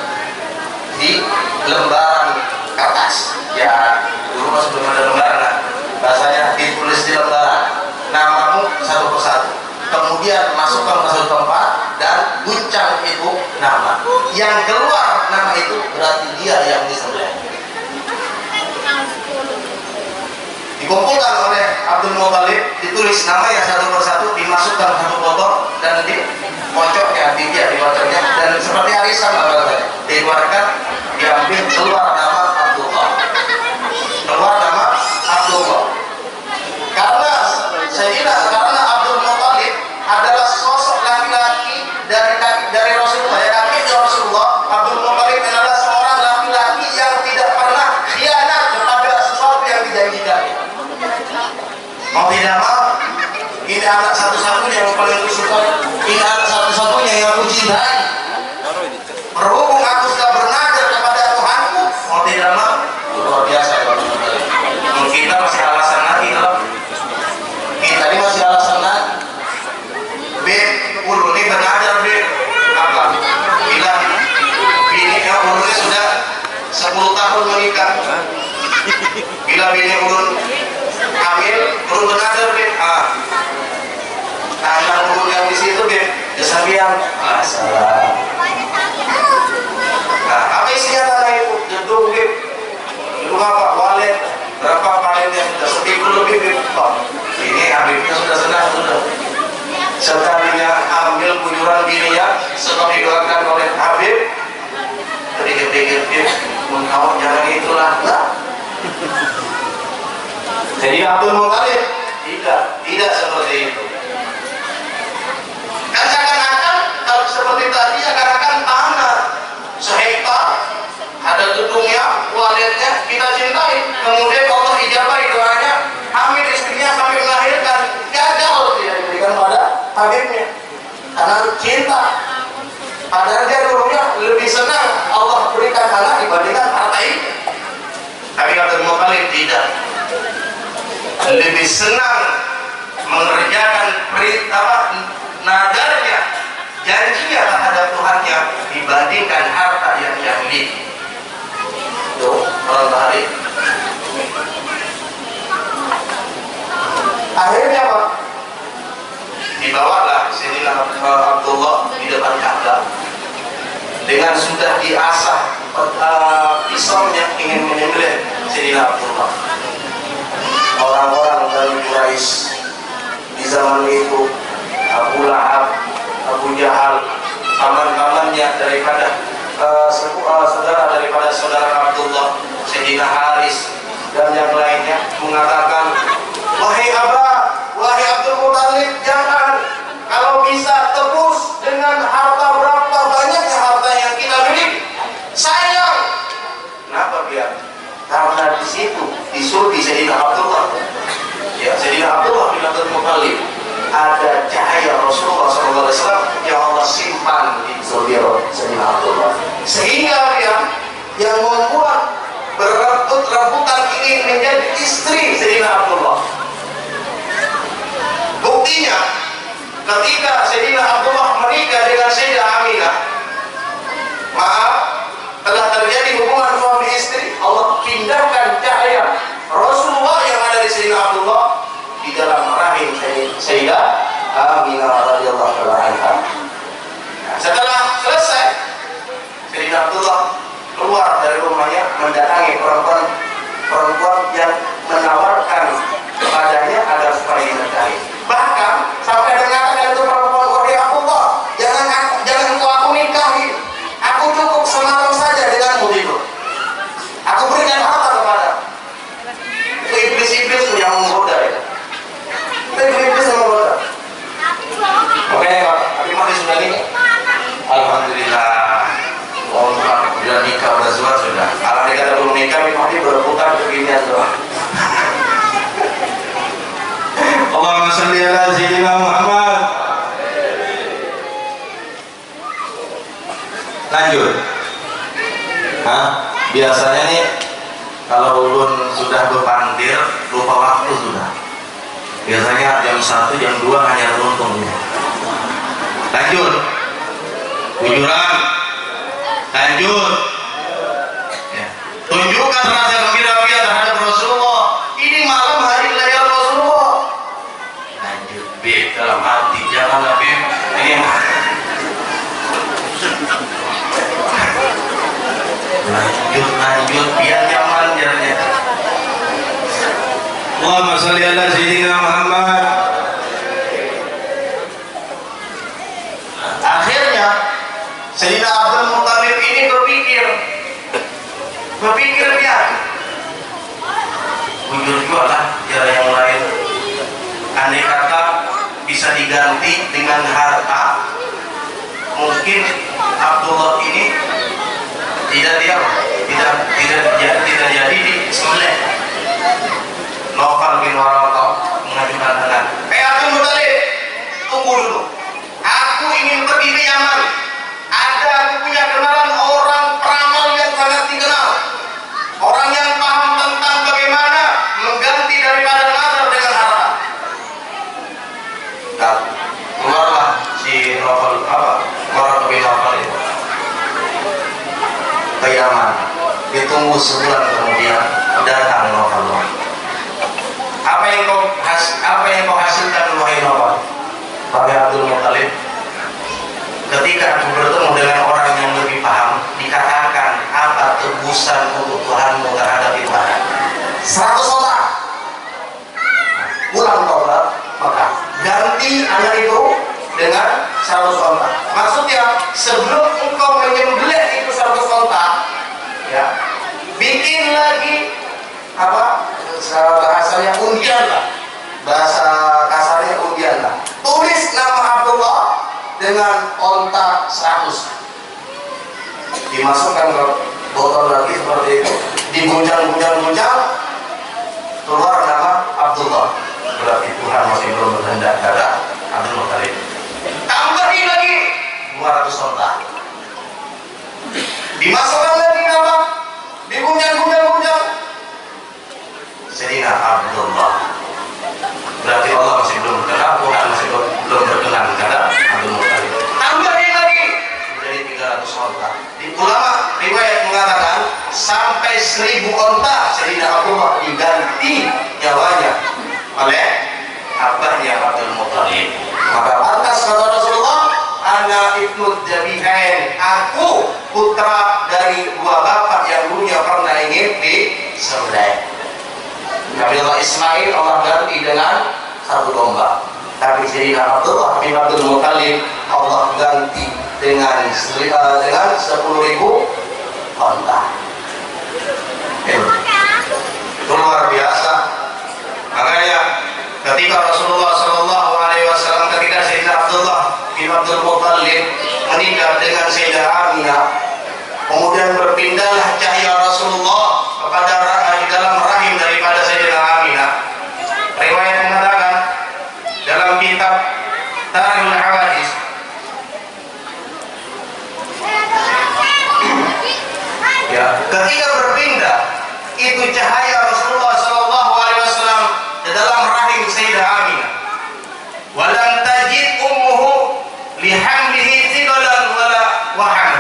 Speaker 1: di lembaran kertas. Ya, dulu masih belum ada lembaran, bahasanya ditulis di lembaran namamu satu persatu. Kemudian masukkan ke satu tempat dan guncang itu nama. Yang keluar nama itu berarti dia yang disembelih. Dikumpulkan oleh Abdul Muttalib, ditulis nama yang satu persatu, dimasukkan satu botol dan dikocoknya, dan seperti arisan dikeluarkan, diambil, keluar nama Abdullah. Karena Abdul Muttalib adalah sosok laki-laki dari Rasulullah, ya kakeknya Rasulullah. Abdul Muttalib adalah seorang laki-laki yang tidak pernah khianat kepada sesuatu yang dijanjikan. Mau tidak mau, ini anak satu-satunya yang paling aku suka, ini anak satu-satunya yang aku cintai. Berhubung aku sudah bernadar kepada Tuhanku, mau tidak mau, luar biasa ya Bapak. Kita masih alasan lagi, kalau kita ini masih alasan lagi. Ulun ini bernadar apa? Bila bini ulun sudah 10 tahun menikah. Bila bini ulun hamil, ulun bernadar anak ulun yang di situ jasa biang salah. Nah, apa isinya tanah itu? Jedung itu apa? Walet berapa panennya? Sudah 10 lebih ini habibnya sudah senang sudah. Habibnya karena cinta. Padahal dia dulunya lebih senang Allah berikan anak dibandingkan harta ini. Tapi Abdul Muthalib tidak, lebih senang mengerjakan perintah nadarnya, janjinya terhadap Tuhannya dibandingkan harta yang dia miliki. Tuh, orang Bahari. Akhirnya apa? Dibawalah Sayyidina Abdullah di depan Ka'bah dengan sudah diasah pisaunya ingin menyembelih Sayyidina Abdullah. Orang-orang dari Quraisy di zaman itu, Abu Lahab, Abu Jahal, paman-pamannya daripada saudara daripada saudara Abdullah, Sayyidina Haris dan yang lainnya mengatakan, wahai Abah, wahai Abdul Muthalib, jangan, kalau bisa tebus dengan harta berapa banyaknya harta yang kita miliki. Sayang. Kenapa biar? Karena di situ disuruh di Sayyidina Abdullah. Ya, Sayyidina Abdullah bin Abdul Muthalib ada cahaya Rasulullah SAW yang Allah simpan di zuriat Sayyidina Abdullah. Sehingga dia yang membuat berebut-rebutan ingin menjadi istri Sayyidina Abdullah. Buktinya ketika Sayyidina Abdullah menikah dengan Sayyidah Aminah, maaf, telah terjadi hubungan suami istri, Allah pindahkan cahaya Rasulullah yang ada di Sayyidina Abdullah di dalam rahim Sayyidah Aminah radhiyallahu anha. Setelah selesai, Sayyidina Abdullah keluar dari rumahnya mendatangi perempuan yang menawarkan kepadanya agar supaya dinikahi. Bahkan sampai mengatakan itu perempuan, wahai Abdullah, jangan aku nikahi, aku cukup semalam saja denganmu itu. Aku berikan harta kepada itu iblis-iblis yang menggoda itu. Itu iblis yang menggoda. Oke, Pak, tapi masih sudah nikah. Alhamdulillah. Oh, sudah nikah, sudah zuat sudah. Kalau nikah belum nikah, mesti berebutan beginian doang. Allahumma shalli ala sayyidina Muhammad. Lanjut. Biasanya nih kalau ulun sudah berpandir lupa waktu sudah. Biasanya jam 1, jam 2 hanya untungnya. Lanjut. Bujuran. Lanjut. Ya. Tunjukkan rasa gembira kita terhadap Rasulullah. Ini malam hari lahir Rasulullah. Lanjut, Beb, dalam hati janganlah Beb. Ini lanjut biar nyaman jalannya. Allahumma shalli ala sayyidina Muhammad. Akhirnya Sayyidina Abdul Muthalib ini berpikir dia bujur juga lah cara yang lain. Andai kata bisa diganti dengan harta, mungkin Abdullah ini tidak jadi di sembelih. Lokal bin Waratah mengajukan dengan Abdul Muthalib, tunggu dulu, aku ingin pergi ke Yaman. Aku punya kenalan orang peramal yang sangat dikenal, orang yang paham tentang bagaimana mengganti daripada nazar dengan harta. Dan keluarlah si Waratah bin Nawfal itu ke Yaman. Ditunggu sebulan kemudian datang Nawfal. Apa yang kau hasilkan wahai Nawfal? Wahai Abdul Muthalib, ketika aku bertemu dengan orang yang lebih paham, dikatakan apa tebusan untuk Tuhanmu terhadap ibadah? 100 otak. Pulang tobat, maka ganti anak itu dengan 100 otak. Maksudnya sebelum engkau menyembelih itu 100 otak, ya, bikin lagi bahasanya undian lah, bahasa kasarnya undian lah. Tulis nama Abdullah dengan onta 100, dimasukkan ke botol lagi seperti itu, digunjang, keluar nama Abdullah. Berarti Tuhan masih belum berkehendak darah Abdul Muthalib.
Speaker 2: 200 onta. Dimasukkan lagi apa? Digunjang. Sayyidina Abdullah. Berarti Allah masih belum kenal, Tuhan masih belum berkenan kepada Abdul Muttalib. Tambahin lagi menjadi 300 onta. Di ulama riwayat mengatakan sampai 1000 onta Sayyidina Abdullah diganti nyawanya oleh abahnya Abdul Muttalib. Maka pantas kata Rasulullah, ana ibnu Jabihain, aku putra dari dua bapak yang dulunya pernah ingin disembelih. Nabiullah Ismail Allah ganti dengan satu domba, tapi Sayyidina Abdullah bin Abdul Muttalib Allah ganti dengan 10.000 onta. Itu luar biasa. Makanya ketika Rasulullah Shallallahu Alaihi Wasallam, ketika Sayyidina Abdullah bin Abdul Muttalib menikah dengan Sayyidah Aminah, kemudian berpindahlah cahaya Rasulullah kepada di dalam rahim daripada Sayyidah Aminah. Riwayat mengatakan dalam kitab Tarihul Hawadis, ya, ketika berpindah itu cahaya Rasulullah Shallallahu Alaihi Wasallam di dalam rahim Sayyidah Aminah. Walam tajid ummuhu lihamlihi thiqalan wala wahan.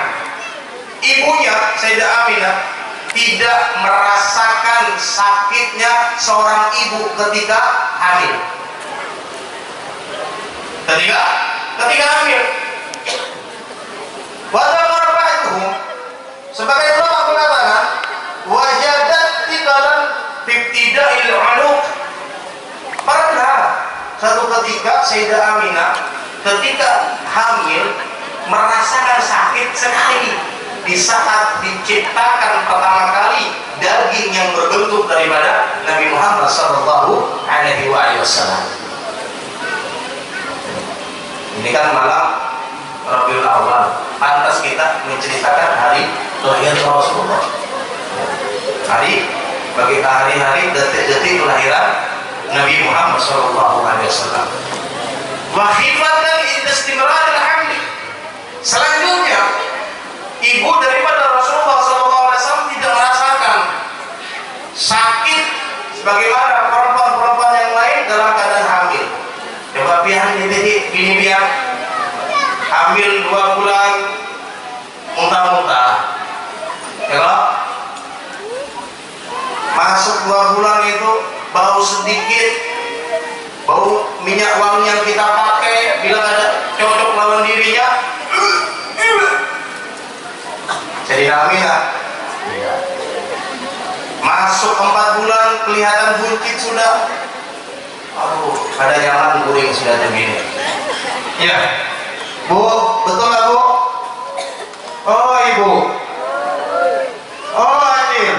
Speaker 2: Ibunya Sayyidah Aminah tidak merasakan sakitnya seorang ibu ketika hamil. Ketika hamil. Sebagai ulama mengatakan wajadat tiqalan bibtida'il unuq. Pernah satu ketika Sayyidah Aminah ketika hamil merasakan sakit sekali di saat diciptakan pertama kali daging yang berbentuk daripada Nabi Muhammad sallallahu alaihi wasallam. Ini kan malam Rabiul Awal, pantas kita menceritakan hari lahir Rasulullah. Bagi hari-hari detik-detik kelahiran Nabi Muhammad sallallahu alaihi wasallam. Wa khifatan istimrar al-hamd. Selanjutnya, ibu daripada Rasulullah sallallahu alaihi wasallam tidak merasakan sakit sebagaimana perempuan-perempuan yang lain dalam keadaan hamil. Coba bini biar hamil 2 bulan muntah-muntah. Ya, masuk 2 bulan itu bau sedikit, bau minyak wangi yang kita pakai bila ada cocok lawan dirinya. Jadi Aminah masuk 4 bulan kelihatan buncit sudah. Aduh, pada nyaman guring sudah begini. Ya, Bu, betul nggak Bu? Oh Ibu, oh Adil,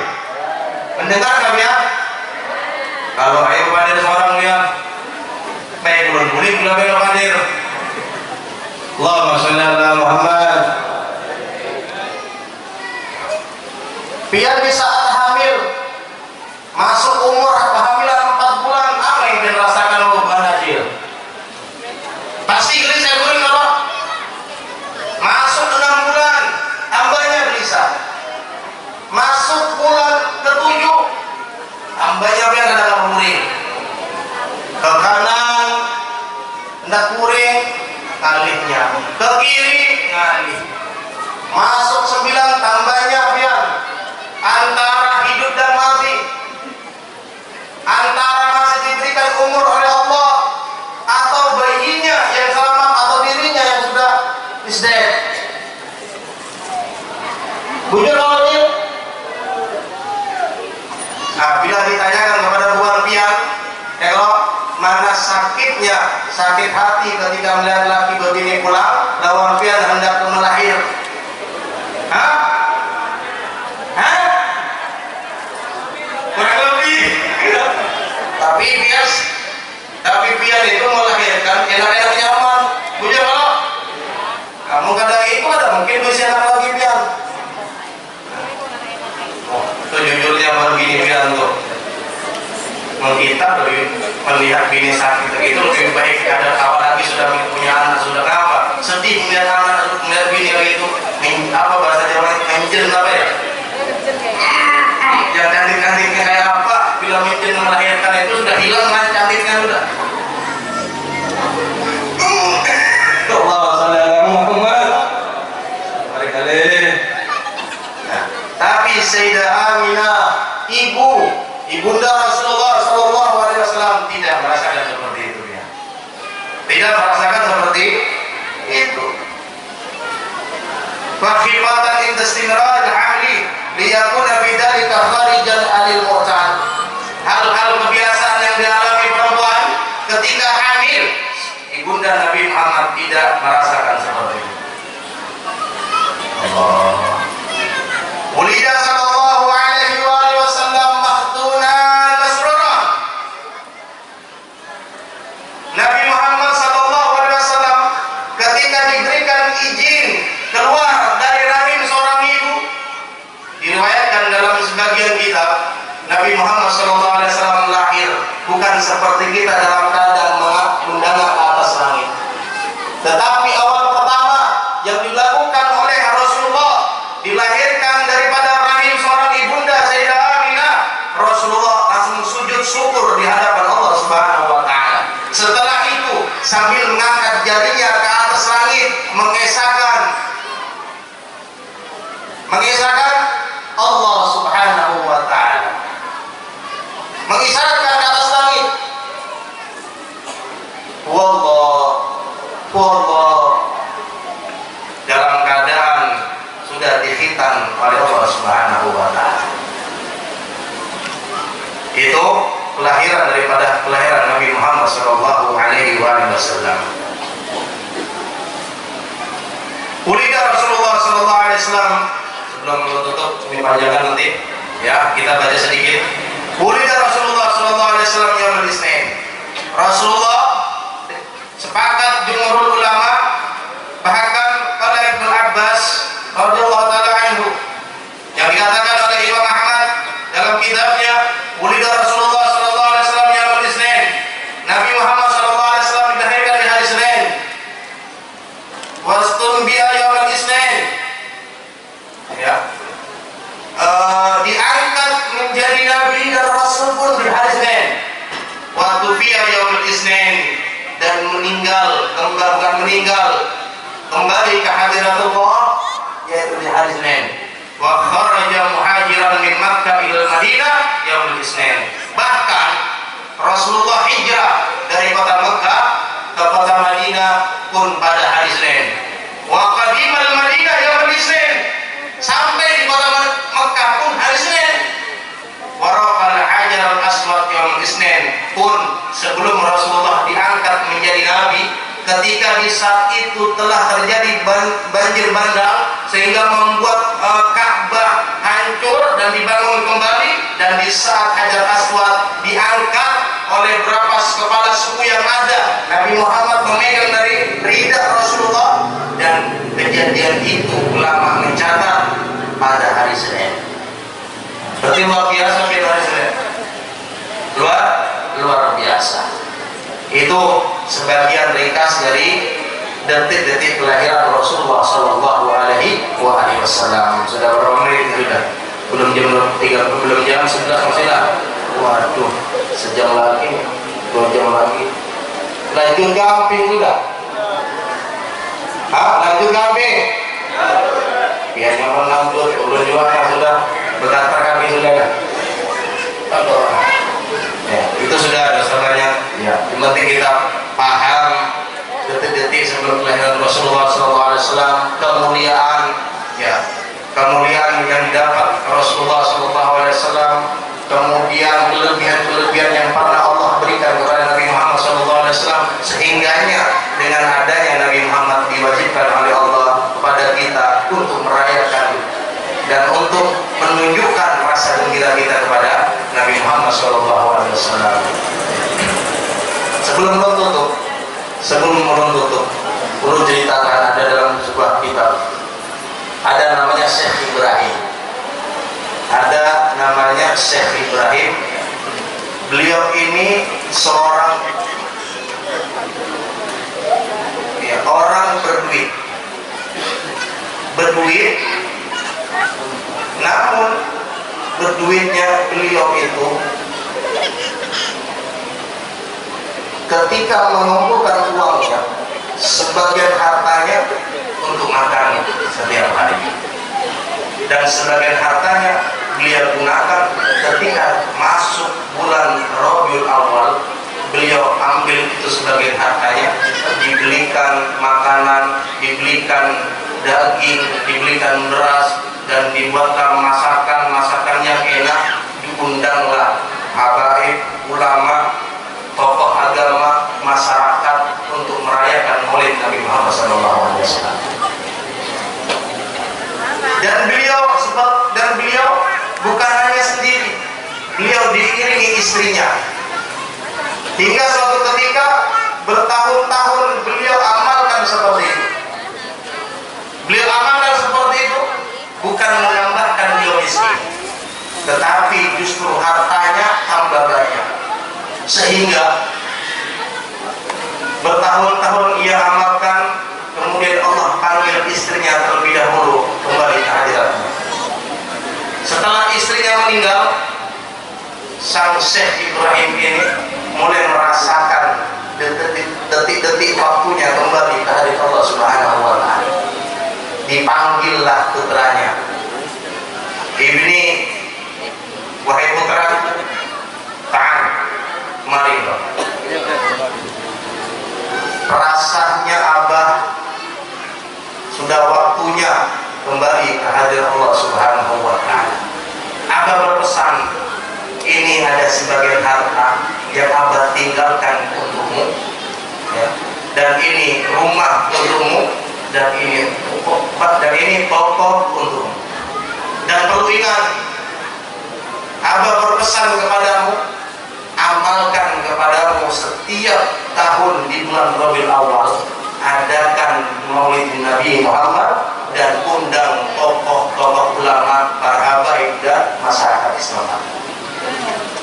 Speaker 2: mendengar nggak ya? Kalau ayo hadir seorang dia, baik belum boleh bila belum hadir. Allahumma sholli ala Muhammad. Biar di saat hamil masuk umur kehamilan 4 bulan, apa yang dirasakan oleh Mbak Najil? Pasti gelisah guring kalau masuk 6 bulan, tambahnya gelisah. Masuk bulan ke-7, tambahnya biar ada guring. Ke kanan hendak guring, ngalihnya. Ke kiri, ngalih. Masuk 9, tambahnya biar antara hidup dan mati, antara masih diberikan umur oleh Allah atau bayinya yang selamat atau dirinya yang sudah is dead. Bujur awalnya. Nah, bila ditanyakan kepada buan pian, kalau mana sakitnya, sakit hati ketika melihat laki begini pulang, lawan pian hendak melahir. Tapi pian itu melahirkan enak-enak nyaman. Bujur kalau kamu kadang itu ada mungkin bisa anak lagi pian. Oh, itu jujurnya baru gini pian tuh. Kita lebih melihat bini sakit itu lebih baik ada kawan lagi sudah punya anak. apa bahasa Jawa, menjen apa ya? Yang cantik-cantiknya kayak apa, bila menjen melahirkan itu sudah hilang kan cantiknya udah. Allah sallallahu Muhammad. Kali-kali. Nah, tapi Sayyidah Aminah, ibunda Rasulullah sallallahu alaihi wasallam tidak merasakan seperti itu ya. Tidak merasakan seperti itu. Fakhifatan inda istimrar al-hamli liyakuna bidzalika kharijan 'anil mu'tad. Hal-hal kebiasaan yang dialami perempuan ketika hamil, ibunda Nabi Muhammad tidak merasakan seperti itu. Allah. Ulida sallallahu alaihi wasallam mahtunan masruran. Nabi Muhammad sallallahu alaihi wasallam ketika diberikan izin keluar dari rahim seorang ibu, diriwayatkan dalam sebagian kitab, Nabi Muhammad sallallahu alaihi wasallam lahir bukan seperti kita dalam keadaan mendarat ke atas langit. Tetapi awal pertama yang dilakukan oleh Rasulullah, dilahirkan daripada rahim seorang ibunda Sayyidah Aminah, Rasulullah langsung sujud syukur di hadapan Allah Subhanahu wa taala. Setelah itu sambil mengangkat jarinya ke atas langit, mengisahkan Allah Subhanahu wa taala, mengisahkan ke atas langit, wallah, dalam keadaan sudah dihitan oleh Allah Subhanahu wa taala. Itu kelahiran Nabi Muhammad sallallahu alaihi wasallam. Ulida Rasulullah sallallahu alaihi wasallam, sebelum tutup ini panjangan nanti ya, kita baca sedikit. Ulida Rasulullah sallallahu alaihi wasallam yaumul Isnin. Rasulullah, sepakat jumhurul ulama, bahkan oleh Ibnu Abbas radhiyallahu taala anhu, yang dikatakan oleh Imam Ahmad dalam kitabnya Ulida Rasulullah sallallahu alaihi wasallam yaumul Isnin. Nabi Muhammad sallallahu alaihi wasallam dilahirkan di hari Senin. Wastunbiya yaumul Isnin. Ya. Diangkat menjadi nabi dan rasul pun di hari Senin. Wa tufiya yaumul Isnin, dan kembali ke hadiratullah yaitu di hari Senin. Wa kharaja muhajiran min Makkah ila Madinah yaumul Isnin. Bahkan Rasulullah hijrah dari kota Mekah ke kota Madinah pun pada hari Senin. Wa qadimal Madinah yaumul Isnin, sampai di kota Mekah pun hari Senin. Wa rafa'al hajar al-aswad yaumul Isnin, pun sebelum Rasulullah diangkat menjadi nabi, ketika di saat itu telah terjadi banjir bandang sehingga membuat Ka'bah hancur dan dibangun kembali, dan di saat Hajar Aswad diangkat oleh berapa kepala suku yang ada, Nabi Muhammad memegang dari lidah Rasulullah, dan kejadian itu ulama mencatat pada hari Senin. Berarti luar biasa hari Senin. Luar biasa. Itu sebagian ringkas dari detik-detik kelahiran Rasulullah sallallahu alaihi wasallam. Sudah berapa menit sudah? Belum jam 11 masih lah. Waduh, sejam lagi, 2 jam lagi. Lanjut camping sudah? Lanjut camping? Biar nyaman lanjut, belum juga sudah bergantar kami sudah kan? Ya, itu sudah ada soalnya. Ya, yang penting kita paham detik-detik sebelum kelahiran Rasulullah SAW, kemuliaan, ya, kemuliaan yang didapat Rasulullah SAW, kemudian kelebihan yang pernah Allah berikan kepada Nabi Muhammad SAW, sehingganya dengan adanya Nabi Muhammad diwajibkan oleh Allah kepada kita untuk merayakan dan untuk menunjukkan rasa gembira kita kepada Nabi Muhammad SAW. Sebelum menutup, perlu ceritakan, ada dalam sebuah kitab, ada namanya Syekh Ibrahim. Beliau ini seorang orang berduit, berduit, namun berduitnya beliau itu ketika mengumpulkan uangnya, sebagian hartanya untuk makan setiap hari, dan sebagian hartanya beliau gunakan ketika masuk bulan Rabiul Awal. Beliau ambil itu sebagian hartanya, dibelikan makanan, dibelikan daging, dibelikan beras, dan dibuatkan masakan yang enak. Diundanglah habaib, ulama, tokoh agama, masyarakat untuk merayakan Maulid Nabi Muhammad SAW. Dan beliau bukan hanya sendiri, beliau diiringi istrinya. Hingga suatu ketika bertahun-tahun beliau amalkan seperti itu. Beliau amalkan seperti itu bukan menambahkan beliau miskin, tetapi justru hartanya tambah banyak. Sehingga bertahun-tahun ia amalkan, kemudian Allah panggil istrinya terlebih dahulu kembali ke hadiratnya. Setelah istrinya meninggal, sang Syekh Ibrahim ini mulai merasakan detik-detik waktunya kembali ke hadirat Allah Subhanahu wa Ta'ala. Dipanggillah putranya, "Ibni, wahai putra, ta'al, mari." Rasanya Abah sudah waktunya kembali ke hadirat Allah Subhanahu wa Ta'ala. Abah berpesan, ini ada sebagian harta yang Abah tinggalkan untukmu, ya. Dan ini rumah untukmu, dan ini toko untukmu. Dan perlu ingat, Abah berpesan kepadamu, amalkan kepadamu setiap tahun di bulan Rabiul Awal, adakan Maulid Nabi Muhammad dan undang tokoh-tokoh ulama, para habaib dan masyarakat Islam.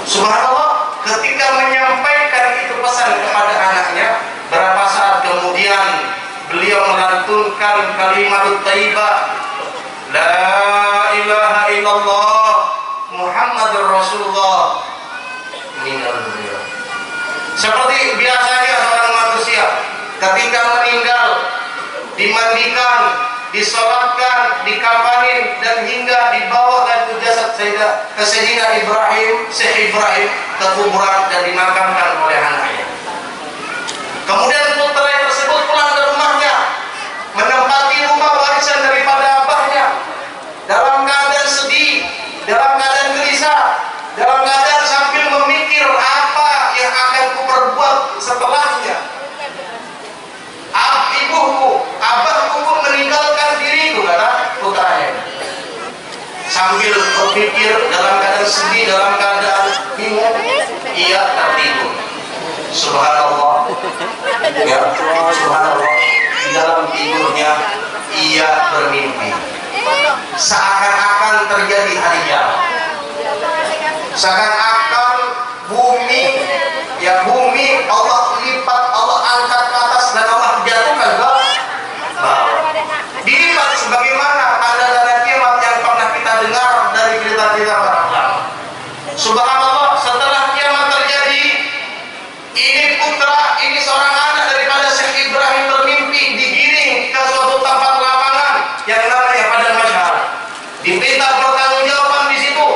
Speaker 2: Subhanallah, ketika menyampaikan itu pesan kepada anaknya, berapa saat kemudian beliau melantunkan kalimat thayyibah, la ilaha illallah Muhammadur Rasulullah, meninggal dunia. Seperti biasanya seorang manusia ketika meninggal, dimandikan, disolatkan, dikafanin, dan hingga dibawakan jasad Sayyidina Ibrahim, Syekh Ibrahim, ke kuburan dan dimakamkan oleh anaknya. Kemudian putra tersebut pulang ke rumahnya, menempati rumah warisan daripada abahnya, dalam keadaan sedih, dalam keadaan gelisah, dalam keadaan sambil memikir apa yang akan kuperbuat setelahnya. Abahku pun meninggalkan diriku, kata putranya. Sambil berpikir dalam keadaan sedih, dalam keadaan bingung, ia tertidur. Subhanallah, ya, subhanallah. Di dalam tidurnya ia bermimpi, seakan-akan terjadi hari kiamat. Seakan-akan bumi Allah lipat, Allah angkat ke atas dan Allah jatuhkan ke bawah. Dilipat sebagaimana tanda-tanda kiamat yang pernah kita dengar dari cerita-cerita para ulama. Subhanallah, setelah kiamat terjadi, ini putra, ini seorang anak daripada Syekh Ibrahim bermimpi, digiring ke suatu tempat lapangan yang namanya Padang Masyar. Diminta pertanggungjawaban di situ.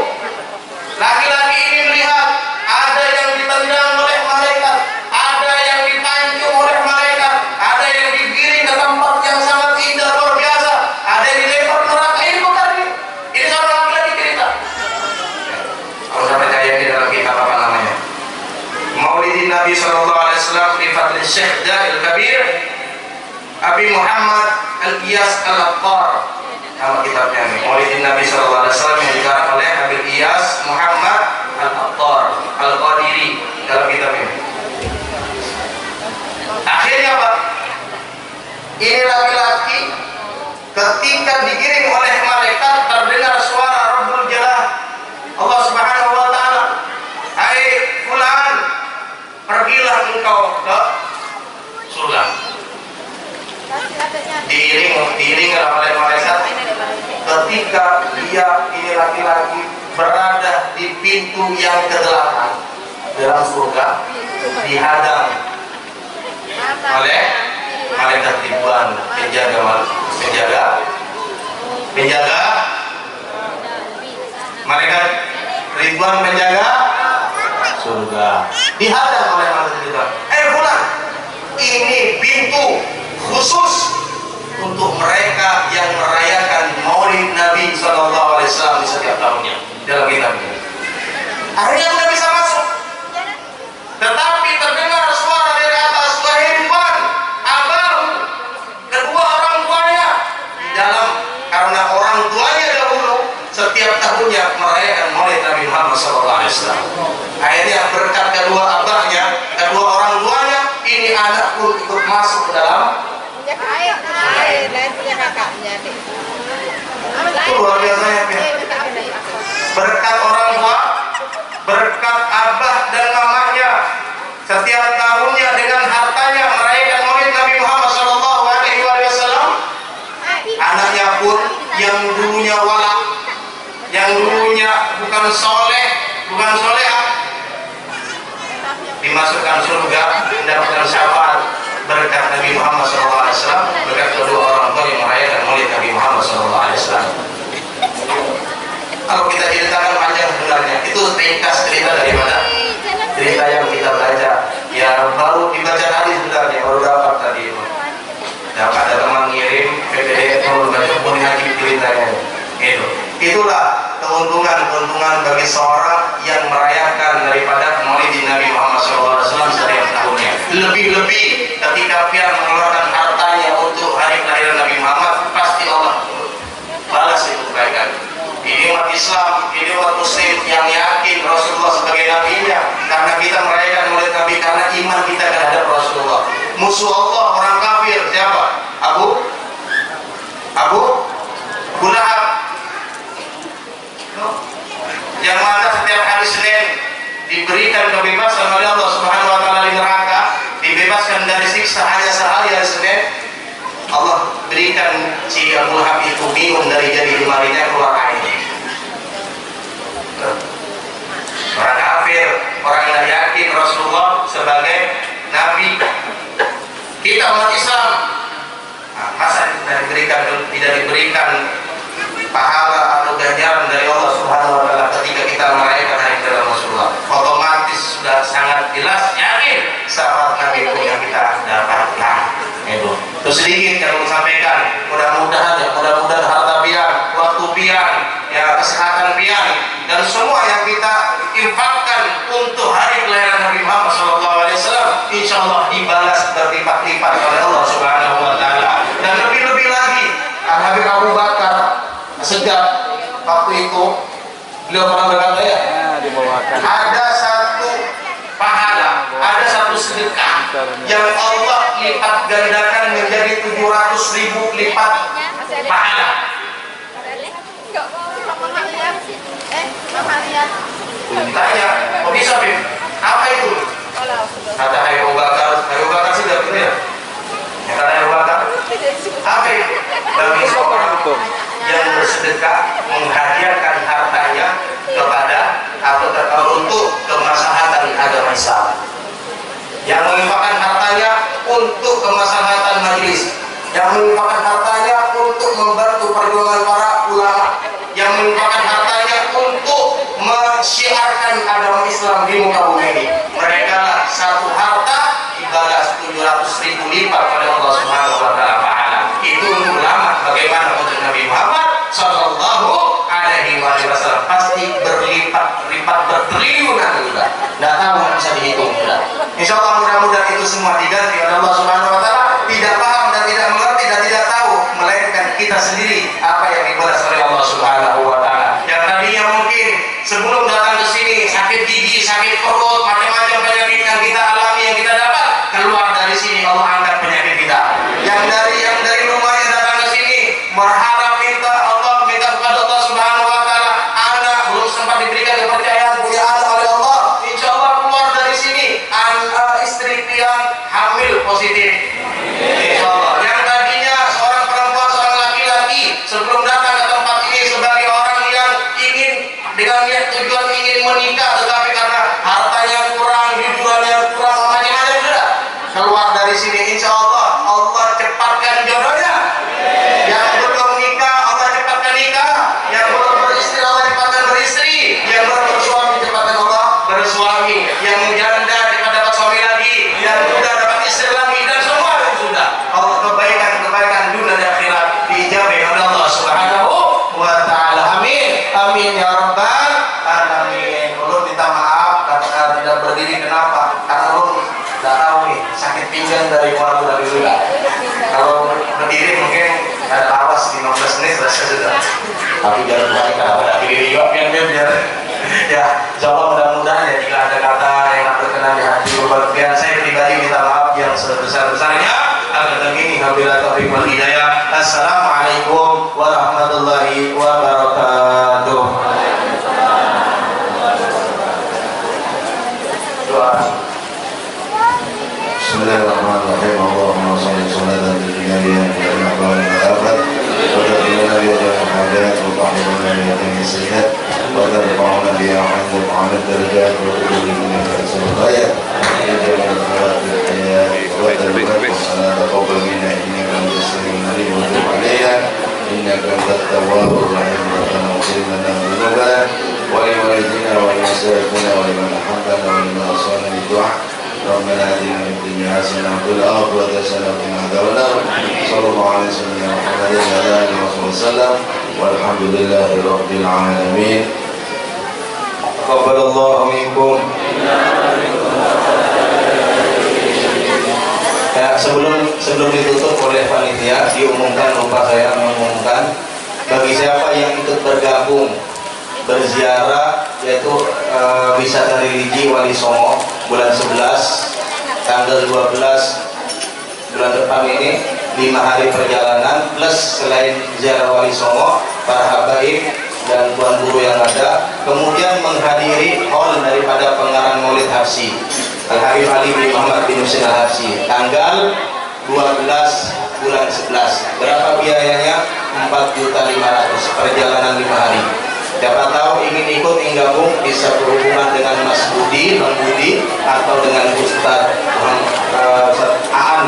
Speaker 2: Laki-laki ini melihat ada yang ditendang oleh malaikat, ada yang dipancung oleh malaikat, ada yang digiring ke tempat yang sangat indah luar biasa, ada yang dilempar neraka. Ini bukan ini seorang laki-laki cerita. Kalau sampai kayak di dalam kitab apa namanya? Maulidin Nabi sallallahu alaihi wasallam di Fadlil Syekh Da'il Kabir Abi Muhammad Al-Iyas Al-Attar. Nama kitabnya ini Maulidin Nabi sallallahu alaihi wasallam yang dikarang oleh Abil Iyas Muhammad Al-Attar Al-Qadiri dalam kitab ini. Akhirnya Pak, ini laki-laki ketika digiring oleh malaikat terdengar suara Rabbul Jalal Allah Subhanahu wa Ta'ala, "Hai fulan, pergilah engkau ke surga." Diiring oleh malaikat ketika dia ini laki-laki berada di pintu yang ke-8 dalam surga, dihadang oleh malaikat Ridwan, penjaga malaikat Ridwan, penjaga surga, dihadang oleh malaikat Ridwan. Bulan, ini pintu khusus untuk mereka yang merayakan Maulid Nabi Sallallahu Alaihi Wasallam di setiap tahunnya dalam kitabnya. Akhirnya sudah bisa masuk, tetapi terdengar suara dari atas, wahai Ridwan, abahu, kedua orang tuanya di dalam, karena orang tuanya dahulu setiap tahunnya merayakan Maulid Nabi Muhammad Sallallahu Alaihi Wasallam. Akhirnya berkat kedua abahnya, kedua orang tuanya, ini anak pun ikut masuk ke dalam.
Speaker 3: Lain punya kakaknya deh.
Speaker 2: Itu luar biasa ya. Berkat orang tua, berkat abah dan mamanya, setiap tahunnya dengan hartanya merayakan Maulid Nabi Muhammad Sallallahu Alaihi Wasallam. Anaknya pun yang dulunya wala, yang dulunya bukan soleh, bukan solehah, dimasukkan surga, mendapatkan syafaat berkat Nabi Muhammad SAW, berkat kedua orang tua yang merayakan Maulid Nabi Muhammad SAW. Kalau kita ceritakan panjang sebenarnya, itu ringkas cerita daripada cerita yang kita belajar. Ya baru dibaca tadi sebenarnya, baru dapat tadi. Dapat ada teman ngirim PPD baru baca pun lagi ceritanya. Itulah keuntungan bagi seorang yang merayakan daripada Maulid Nabi Muhammad SAW setiap tahunnya. Lebih-lebih ketika pihak mengeluarkan hartanya untuk hari kelahiran Nabi Muhammad, pasti Allah balas itu kebaikan. Ini umat Islam, ini umat Muslim yang yakin Rasulullah sebagai nabinya, karena kita merayakan Maulid Nabi karena iman kita terhadap Rasulullah. Musuh Allah orang kafir siapa? Abu Lahab, yang mana setiap hari Senin diberikan kebebasan oleh Allah Subhanahu wa taala di neraka, dibebaskan dari siksa hanya sehari hari Senin. Allah berikan si Abu Lahab itu minum dari jari jemarinya keluar air. Orang kafir, orang yang yakin Rasulullah sebagai nabi. Kita umat Islam, masa tidak diberikan pahala atau ganjaran dari Allah Subhanahu wa taala ketika kita merayakan hari kelahiran Rasulullah? Otomatis sudah sangat jelas yakin sahabat Nabi itu yang kita dapatkan. Itu sedikit yang saya sampaikan. Mudah-mudahan harta pian, waktu pian, ya kesehatan pian, dan semua yang kita infakkan untuk hari kelahiran Nabi Muhammad SAW, insya Allah dibalas berlipat-lipat oleh Allah Subhanahu wa taala. Dan lebih-lebih lagi, Habib Abu Bakar Segaf waktu itu beliau pernah berkata ya, ada satu pahala, ada satu sedekah yang Allah lipat gandakan menjadi 700.000 lipat pahala. Tanya, kok bisa Bim? Apa itu? Kata Abu Bakar sih tidak benar. Kata Abu Bakar, apa itu? Bagi seorang yang bersedekah menghadiahkan hartanya kepada atau untuk kemaslahatan agama Islam, yang menginfakkan hartanya untuk kemaslahatan majelis, yang menginfakkan hartanya untuk membantu perjuangan para ulama, yang menginfakkan hartanya untuk mensyiarkan agama Islam di muka bumi ini. Mereka lah satu harta dibalas 700.000 lipat oleh Allah Subhanahu wa taala pahala. Itu untuk ulama, bagaimana untuk Nabi Muhammad Sallallahu Alaihi Wasallam? Pasti berlipat-lipat bertriliunan juga. Tidak tahu, nggak bisa dihitung sudah. Insya Allah mudah-mudahan itu semua diganti oleh Allah Subhanahu wa taala. Tidak paham dan tidak mengerti dan tidak tahu, melainkan kita sendiri apa yang dibalas oleh Allah Subhanahu wa taala. Yang tadinya mungkin sebelum datang ke sini sakit gigi, sakit perut, macam-macam penyakit yang kita alami, yang kita dapat, keluar dari sini Allah angkat penyakit kita. Yang dari rumahnya datang ke sini berharap minta kepada Allah Subhanahu wa taala, anak belum sempat diberikan kepercayaan punya anak oleh Allah, insya Allah keluar dari sini istri yang hamil positif. Insya Allah. Yang tadinya seorang perempuan, seorang laki-laki sebelum datang ke tempat sudah. Tapi jangan bukan kalau ada diri juga biar ya. Insyaallah mudah-mudahan ya jika ada kata yang berkenan di hati berbagian saya pribadi minta maaf yang sebesar-besarnya. Akan ini wabillahi taufiq wal hidayah. Assalamualaikum warahmatullahi wabarakatuh. Doa.
Speaker 1: Bismillahirrahmanirrahim. Allahumma shalli salatan tajliya wa afad wa tadilluna bi al-hajat wa tahhiruna bi al-sayyi'at wa tarfa'una bi al darajat wa tu'minuna bi al-sayyi'at ya jalal al-hayat wa tarbiyyat salata qabla minna innaka antas sami'ul alim wa tub 'alaina innaka antat tawwabur rahim wa tanfir lana dhunubana wa li walidina wa li masayidina wa liman ahabbana wa liman asana bi du'a ربنا آتنا في الدنيا حسنة وفي الآخرة حسنة وقنا عذاب النار صلى الله عليه وسلم محمد وعلى آله وصحبه وسلم والحمد لله رب العالمين تقبل الله منكم. Ya, sebelum ditutup oleh panitia diumumkan, lupa saya mengumumkan bagi siapa yang ikut bergabung berziarah yaitu wisata religi Wali Songo bulan 11 tanggal 12 bulan depan ini 5 hari perjalanan plus selain ziarah Wali Songo para habaib dan tuan guru yang ada kemudian menghadiri hall daripada pengarang Maulid Habsyi Al-Habib Ali bin Muhammad bin Husain Al-Habsyi tanggal 12 bulan 11. Berapa biayanya? 4.500.000 perjalanan 5 hari. Siapa tahu ingin ikut gabung bisa berhubungan dengan Mas Budi, Bang Budi atau dengan Ustaz Aan